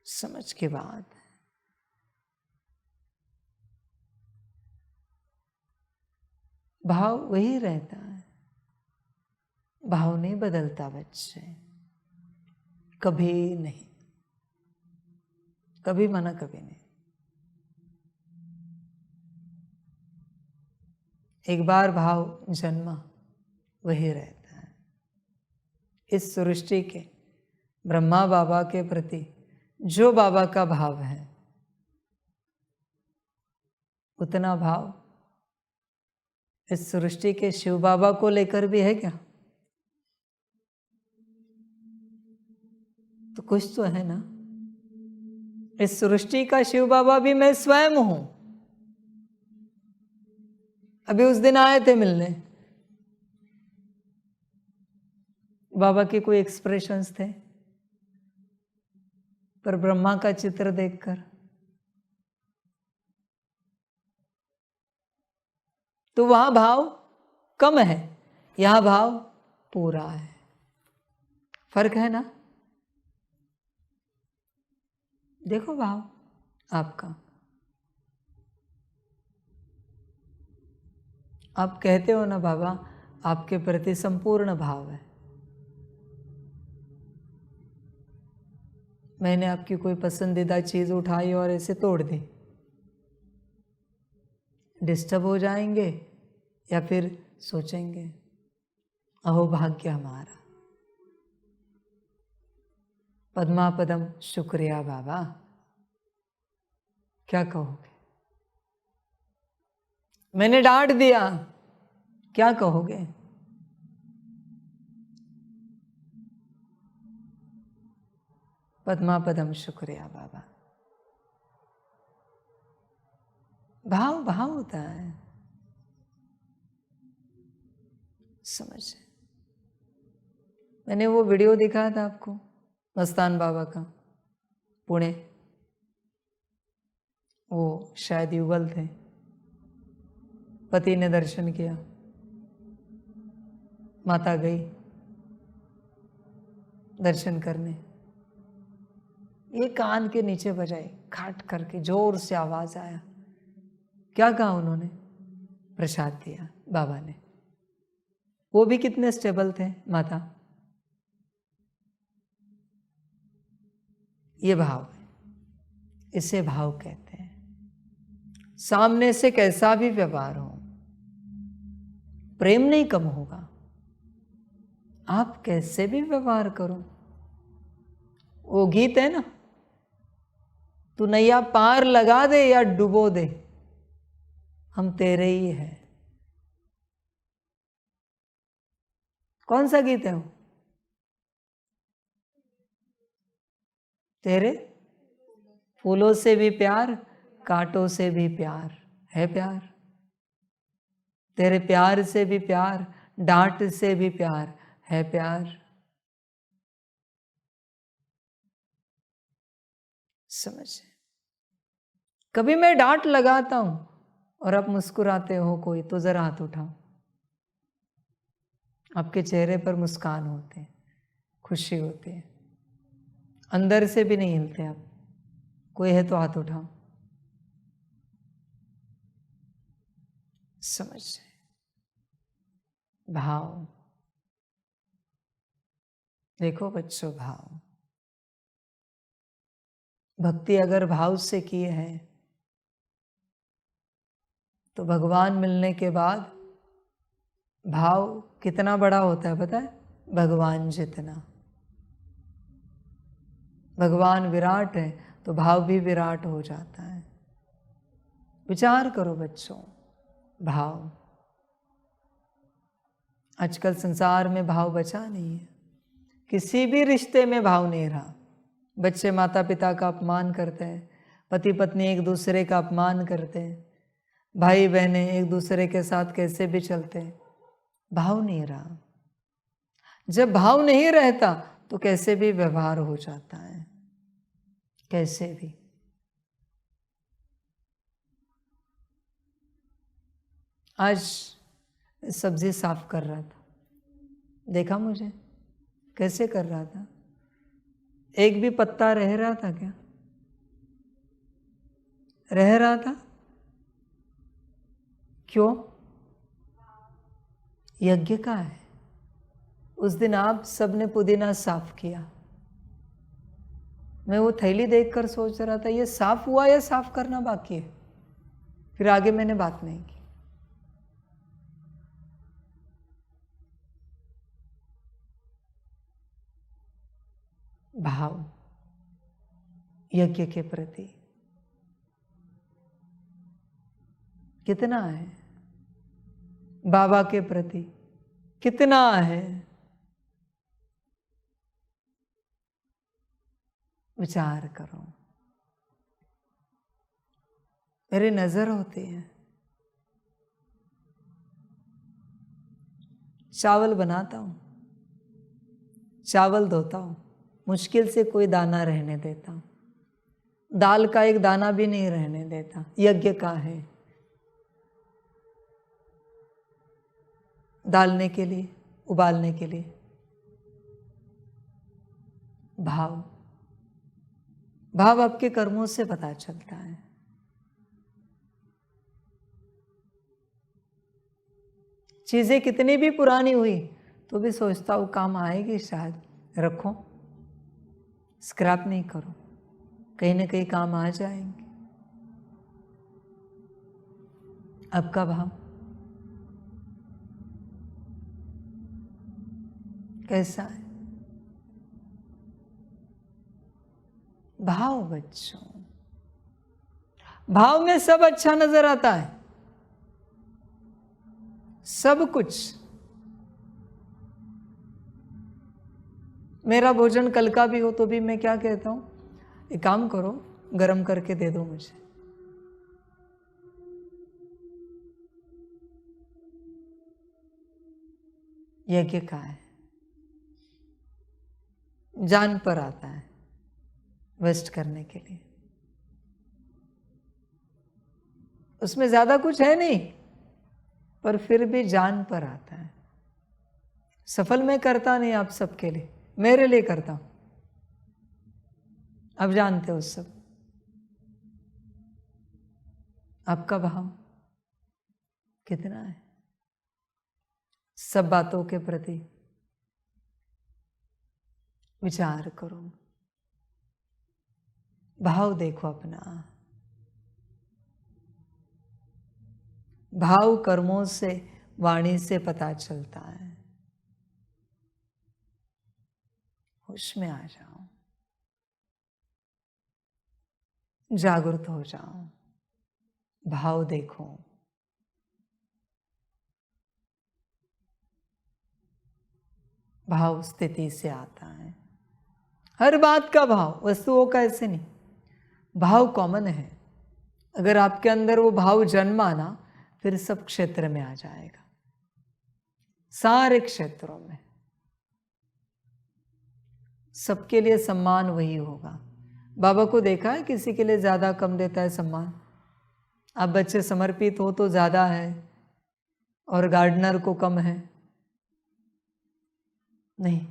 समझ के बाद भाव वही रहता है, भाव नहीं बदलता बच्चे, कभी नहीं, कभी माना कभी नहीं। एक बार भाव जन्मा वही रहता है। इस सृष्टि के ब्रह्मा बाबा के प्रति जो बाबा का भाव है, उतना भाव इस सृष्टि के शिव बाबा को लेकर भी है क्या? तो कुछ तो है ना। इस सृष्टि का शिव बाबा भी मैं स्वयं हूं। अभी उस दिन आए थे मिलने, बाबा के कोई एक्सप्रेशंस थे, पर ब्रह्मा का चित्र देखकर तो वहां भाव कम है, यहां भाव पूरा है। फर्क है ना। देखो भाव आपका, आप कहते हो ना बाबा आपके प्रति संपूर्ण भाव है। मैंने आपकी कोई पसंदीदा चीज उठाई और ऐसे तोड़ दी, डिस्टर्ब हो जाएंगे या फिर सोचेंगे अहो भाग्य हमारा। पद्मा पदम शुक्रिया बाबा, क्या कहोगे? मैंने डांट दिया, क्या कहोगे? पद्मा पदम शुक्रिया बाबा। भाव भाव होता है, समझे। मैंने वो वीडियो दिखाया था आपको मस्तान बाबा का, पुणे, वो शायद युगल थे, पति ने दर्शन किया, माता गई दर्शन करने, ये कान के नीचे बजाई खाट करके, जोर से आवाज आया। क्या कहा उन्होंने? प्रसाद दिया बाबा ने। वो भी कितने स्टेबल थे माता। ये भाव है, इसे भाव कहते हैं। सामने से कैसा भी व्यवहार हो, प्रेम नहीं कम होगा। आप कैसे भी व्यवहार करो, वो गीत है ना, तू नैया पार लगा दे या डुबो दे, हम तेरे ही हैं। कौन सा गीत है वो? तेरे फूलों से भी प्यार, कांटों से भी प्यार है प्यार, तेरे प्यार से भी प्यार, डांट से भी प्यार है प्यार। समझे? कभी मैं डांट लगाता हूं और आप मुस्कुराते हो कोई, तो जरा हाथ उठाओ। आपके चेहरे पर मुस्कान होते हैं, खुशी होती है, अंदर से भी नहीं हिलते आप। कोई है तो हाथ उठाओ। समझ भाव, देखो बच्चों, भाव, भक्ति अगर भाव से किए है तो भगवान मिलने के बाद भाव कितना बड़ा होता है पता है? भगवान जितना। भगवान विराट है तो भाव भी विराट हो जाता है। विचार करो बच्चों, भाव। आजकल संसार में भाव बचा नहीं है, किसी भी रिश्ते में भाव नहीं रहा। बच्चे माता पिता का अपमान करते हैं, पति पत्नी एक दूसरे का अपमान करते हैं, भाई बहनें एक दूसरे के साथ कैसे भी चलते हैं, भाव नहीं रहा। जब भाव नहीं रहता तो कैसे भी व्यवहार हो जाता है, कैसे भी। आज सब्जी साफ कर रहा था, देखा मुझे कैसे कर रहा था? एक भी पत्ता रह रहा था क्या? रह रहा था? क्यों? यज्ञ का है। उस दिन आप सबने पुदीना साफ किया। मैं वो थैली देखकर सोच रहा था ये साफ हुआ या साफ करना बाकी है। फिर आगे मैंने बात नहीं की। भाव यज्ञ के प्रति कितना है, बाबा के प्रति कितना है, विचार करो। मेरी नजर होती है, चावल बनाता हूं, चावल धोता हूं, मुश्किल से कोई दाना रहने देता हूं, दाल का एक दाना भी नहीं रहने देता। यज्ञ का है, डालने के लिए, उबालने के लिए। भाव, भाव आपके कर्मों से पता चलता है। चीजें कितनी भी पुरानी हुई तो भी सोचता हूं काम आएगी, शायद रखो, स्क्रैप नहीं करो, कहीं ना कहीं काम आ जाएंगे। आपका भाव कैसा है? भाव बच्चों, भाव में सब अच्छा नजर आता है, सब कुछ। मेरा भोजन कल का भी हो तो भी मैं क्या कहता हूं, एक काम करो गरम करके दे दो मुझे। यज्ञ का है, जान पर आता है वेस्ट करने के लिए। उसमें ज्यादा कुछ है नहीं, पर फिर भी जान पर आता है। सफल मैं करता नहीं आप सबके लिए, मेरे लिए करता हूं। आप जानते हो सब। आपका भाव कितना है सब बातों के प्रति? विचार करो, भाव देखो अपना। भाव कर्मों से, वाणी से पता चलता है। होश में आ जाओ, जागृत हो जाओ, भाव देखो। भाव स्थिति से आता है, हर बात का भाव, वस्तुओं का ऐसे नहीं। भाव कॉमन है, अगर आपके अंदर वो भाव जन्मा ना, फिर सब क्षेत्र में आ जाएगा, सारे क्षेत्रों में सबके लिए सम्मान वही होगा। बाबा को देखा है किसी के लिए ज्यादा कम देता है सम्मान? आप बच्चे समर्पित हो तो ज़्यादा है और गार्डनर को कम है, नहीं,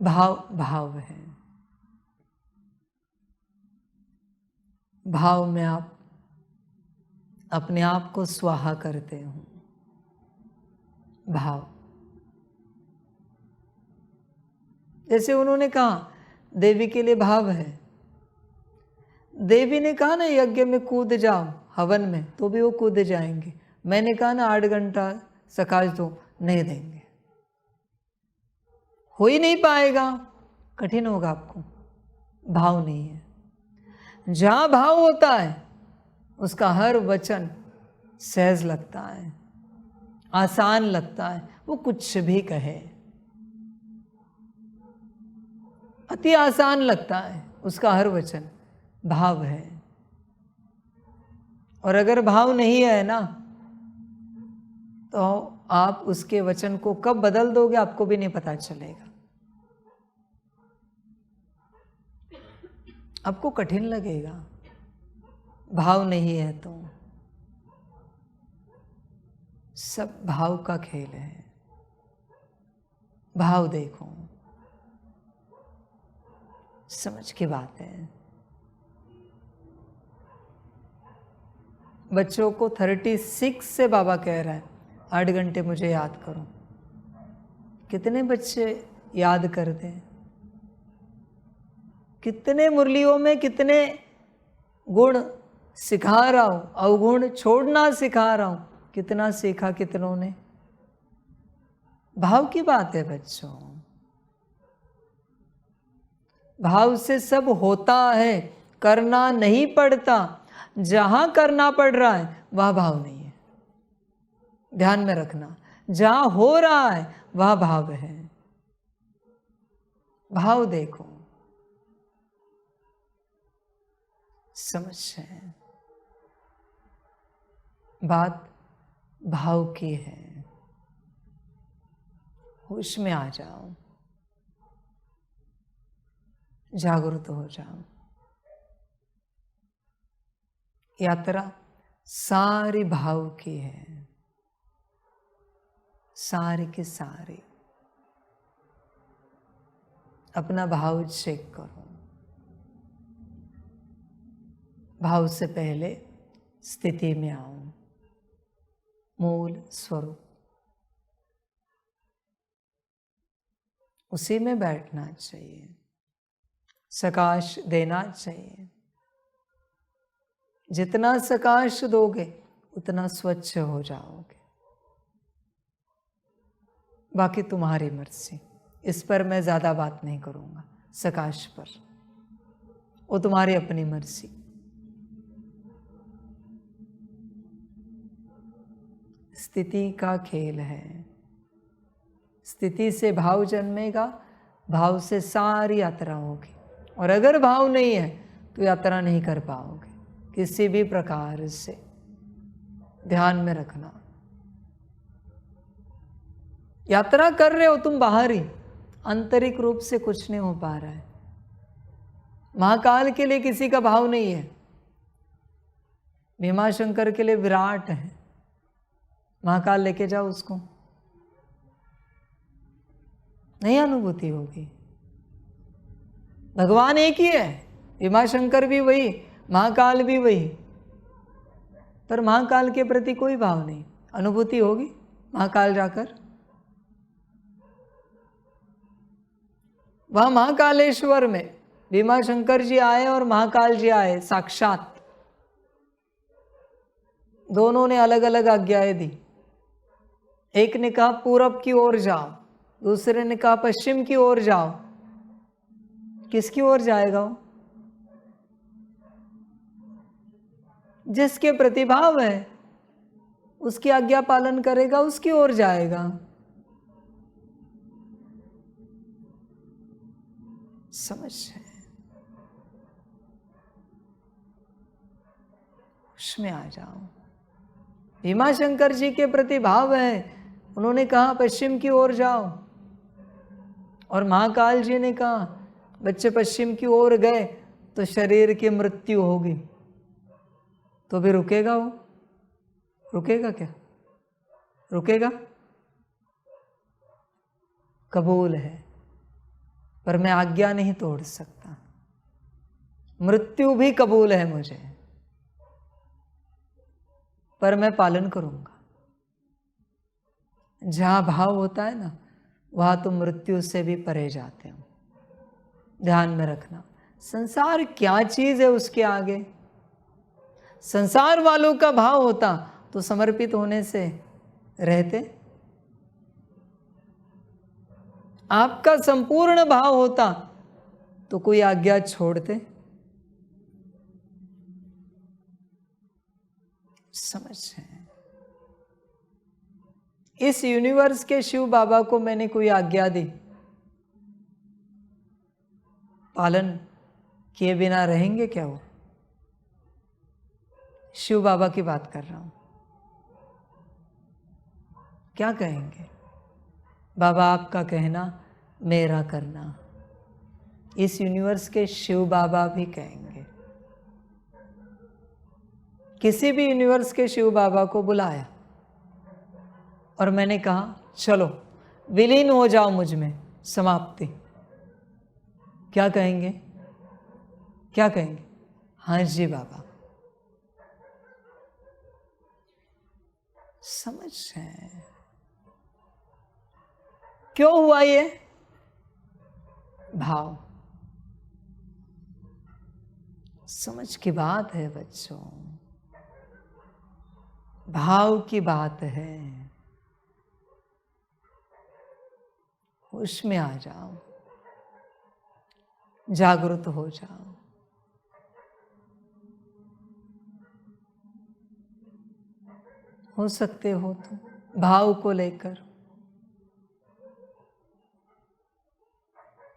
भाव भाव है। भाव में आप अपने आप को स्वाहा करते हो। भाव, जैसे उन्होंने कहा देवी के लिए भाव है। देवी ने कहा ना यज्ञ में कूद जाओ, हवन में, तो भी वो कूद जाएंगे। मैंने कहा ना 8 घंटा सकाश दो, नहीं देंगे, हो ही नहीं पाएगा, कठिन होगा आपको, भाव नहीं है। जहां भाव होता है उसका हर वचन सहज लगता है, आसान लगता है, वो कुछ भी कहे अति आसान लगता है उसका हर वचन। भाव है। और अगर भाव नहीं है ना, तो आप उसके वचन को कब बदल दोगे आपको भी नहीं पता चलेगा, आपको कठिन लगेगा। भाव नहीं है तो सब भाव का खेल है। भाव देखो, समझ की बात है। बच्चों को 36 से बाबा कह रहा है 8 घंटे मुझे याद करो। कितने बच्चे याद करते हैं? कितने मुरलियों में कितने गुण सिखा रहा हूं, अवगुण छोड़ना सिखा रहा हूं, कितना सीखा कितनों ने। भाव की बात है बच्चों, भाव से सब होता है, करना नहीं पड़ता। जहां करना पड़ रहा है वह भाव नहीं है, ध्यान में रखना। जहां हो रहा है वह भाव है। भाव देखो, समझ है, बात भाव की है। होश में आ जाओ, जागरूक हो जाओ। यात्रा सारी भाव की है, सारी की सारी। अपना भाव चेक करो। भाव से पहले स्थिति में आओ, मूल स्वरूप, उसी में बैठना चाहिए, सकाश देना चाहिए। जितना सकाश दोगे उतना स्वच्छ हो जाओगे। बाकी तुम्हारी मर्जी, इस पर मैं ज़्यादा बात नहीं करूँगा। सकाश पर वो तुम्हारी अपनी मर्जी। स्थिति का खेल है। स्थिति से भाव जन्मेगा, भाव से सारी यात्रा होगी। और अगर भाव नहीं है तो यात्रा नहीं कर पाओगे किसी भी प्रकार से। ध्यान में रखना, यात्रा कर रहे हो तुम बाहरी, आंतरिक रूप से कुछ नहीं हो पा रहा है। महाकाल के लिए किसी का भाव नहीं है, भीमाशंकर के लिए विराट है। महाकाल लेके जाओ उसको, नहीं अनुभूति होगी। भगवान एक ही है, भीमाशंकर भी वही, महाकाल भी वही, पर महाकाल के प्रति कोई भाव नहीं। अनुभूति होगी महाकाल जाकर। वहां महाकालेश्वर में भीमाशंकर जी आए और महाकाल जी आए साक्षात। दोनों ने अलग अलग आज्ञाएं दी। एक ने कहा पूरब की ओर जाओ, दूसरे ने कहा पश्चिम की ओर जाओ। किसकी ओर जाएगा वो? जिसके प्रतिभाव है उसकी आज्ञा पालन करेगा, उसकी ओर जाएगा। समझ है, उसमें आ जाओ। भीमाशंकर जी के प्रति भाव है, उन्होंने कहा पश्चिम की ओर जाओ, और महाकाल जी ने कहा बच्चे पश्चिम की ओर गए तो शरीर की मृत्यु होगी, तो भी रुकेगा वो? रुकेगा क्या? रुकेगा? कबूल है, पर मैं आज्ञा नहीं तोड़ सकता। मृत्यु भी कबूल है मुझे, पर मैं पालन करूंगा। जहां भाव होता है ना, वहां तुम मृत्यु से भी परे जाते हो। ध्यान में रखना, संसार क्या चीज है उसके आगे। संसार वालों का भाव होता तो समर्पित होने से रहते। आपका संपूर्ण भाव होता तो कोई आज्ञा छोड़ते? समझ है? इस यूनिवर्स के शिव बाबा को मैंने कोई आज्ञा दी, पालन किए बिना रहेंगे क्या वो? शिव बाबा की बात कर रहा हूं। क्या कहेंगे? बाबा आपका कहना मेरा करना। इस यूनिवर्स के शिव बाबा भी कहेंगे। किसी भी यूनिवर्स के शिव बाबा को बुलाया और मैंने कहा चलो विलीन हो जाओ मुझ में, समाप्ति। क्या कहेंगे? क्या कहेंगे? हाँ जी बाबा। समझ है? क्यों हुआ ये? भाव। समझ की बात है बच्चों, भाव की बात है। होश में आ जाओ, जागृत हो जाओ। हो सकते हो तो भाव को लेकर।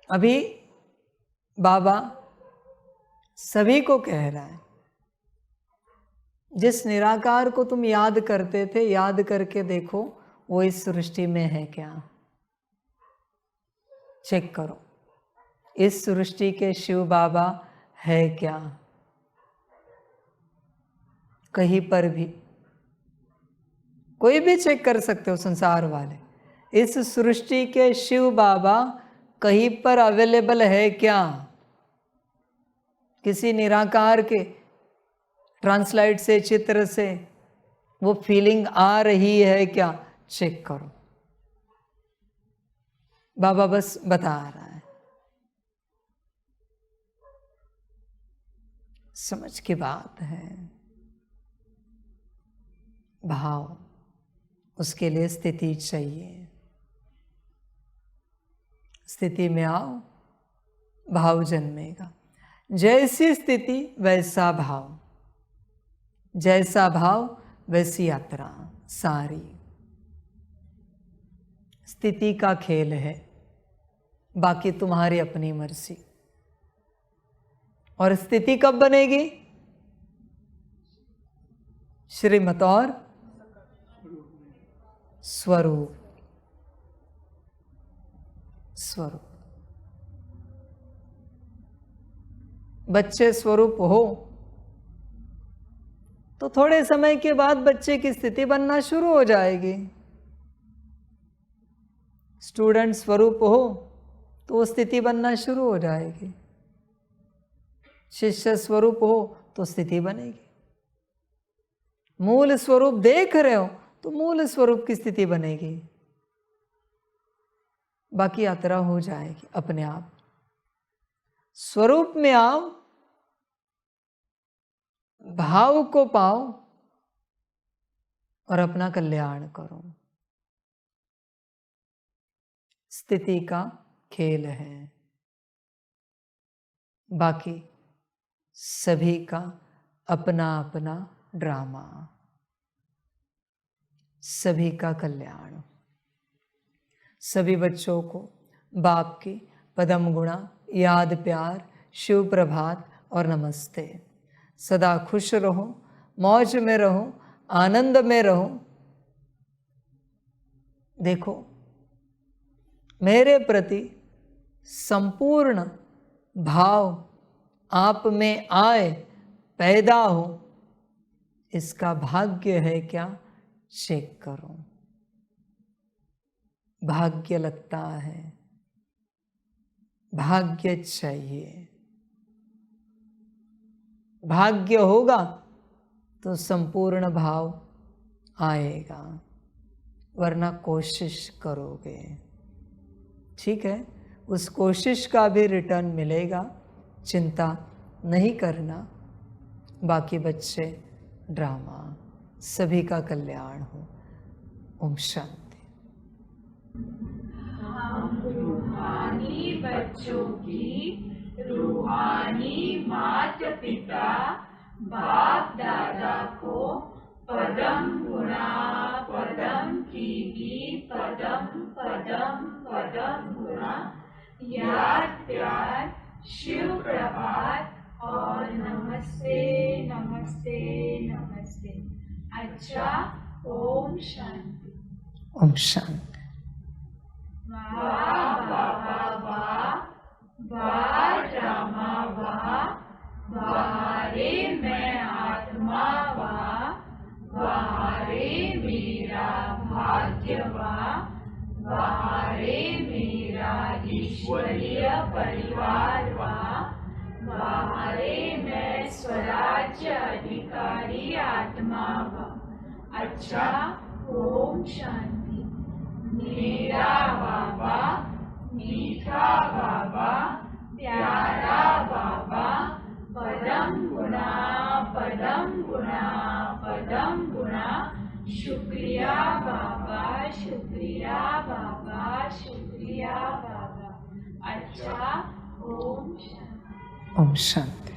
अभी बाबा सभी को कह रहा है, जिस निराकार को तुम याद करते थे, याद करके देखो वो इस सृष्टि में है क्या। चेक करो, इस सृष्टि के शिव बाबा है क्या? कहीं पर भी कोई भी चेक कर सकते हो, संसार वाले। इस सृष्टि के शिव बाबा कहीं पर अवेलेबल है क्या? किसी निराकार के ट्रांसलाइट से, चित्र से वो फीलिंग आ रही है क्या? चेक करो। बाबा बस बता रहा है। समझ की बात है। भाव, उसके लिए स्थिति चाहिए। स्थिति में आओ, भाव जन्मेगा। जैसी स्थिति वैसा भाव, जैसा भाव वैसी यात्रा। सारी स्थिति का खेल है, बाकी तुम्हारी अपनी मर्जी। और स्थिति कब बनेगी? श्रीमत और स्वरूप। स्वरूप। बच्चे स्वरूप हो तो थोड़े समय के बाद बच्चे की स्थिति बनना शुरू हो जाएगी। स्टूडेंट स्वरूप हो तो वो स्थिति बनना शुरू हो जाएगी। शिष्य स्वरूप हो तो स्थिति बनेगी। मूल स्वरूप देख रहे हो तो मूल स्वरूप की स्थिति बनेगी। बाकी यात्रा हो जाएगी अपने आप। स्वरूप में आओ, भाव को पाओ और अपना कल्याण करो। स्थिति का खेल है, बाकी सभी का अपना अपना ड्रामा। सभी का कल्याण। सभी बच्चों को बाप की पदम गुणा, याद, प्यार, शिव प्रभात और नमस्ते। सदा खुश रहो, मौज में रहो, आनंद में रहो। देखो, मेरे प्रति संपूर्ण भाव आप में आए, पैदा हो, इसका भाग्य है क्या, चेक करो। भाग्य लगता है, भाग्य चाहिए। भाग्य होगा तो संपूर्ण भाव आएगा, वरना कोशिश करोगे, ठीक है, उस कोशिश का भी रिटर्न मिलेगा, चिंता नहीं करना। बाकी बच्चे ड्रामा, सभी का कल्याण हो। ओम शांति। हम रूहानी बच्चों की रूहानी माता पिता बाप दादा को पदम गुणा पदम कीगी पदम पदम पदम गुणा याद प्यार शिव प्रभात और नमस्ते नमस्ते नमस्ते। अच्छा, ओम शांति। ओम शांति। वाह बाबा वाह, वाह रामा वाह, वाह रे मैं आत्मा वाह, वाह रे मेरा भाग्य वाह, वाह रे मेरा ईश्वरीय परिवार वाह, वाह रे मैं स्वराज्य अधिकारी आत्मा वाह। अच्छा, ओम शांति। मेरा बाबा, मीठा बाबा, प्यारा बाबा, पदम गुणा पदम गुणा पदम गुणा, शुक्रिया बाबा, शुक्रिया बाबा, शुक्रिया बाबा। अच्छा, ओम शांति। ओम शांति।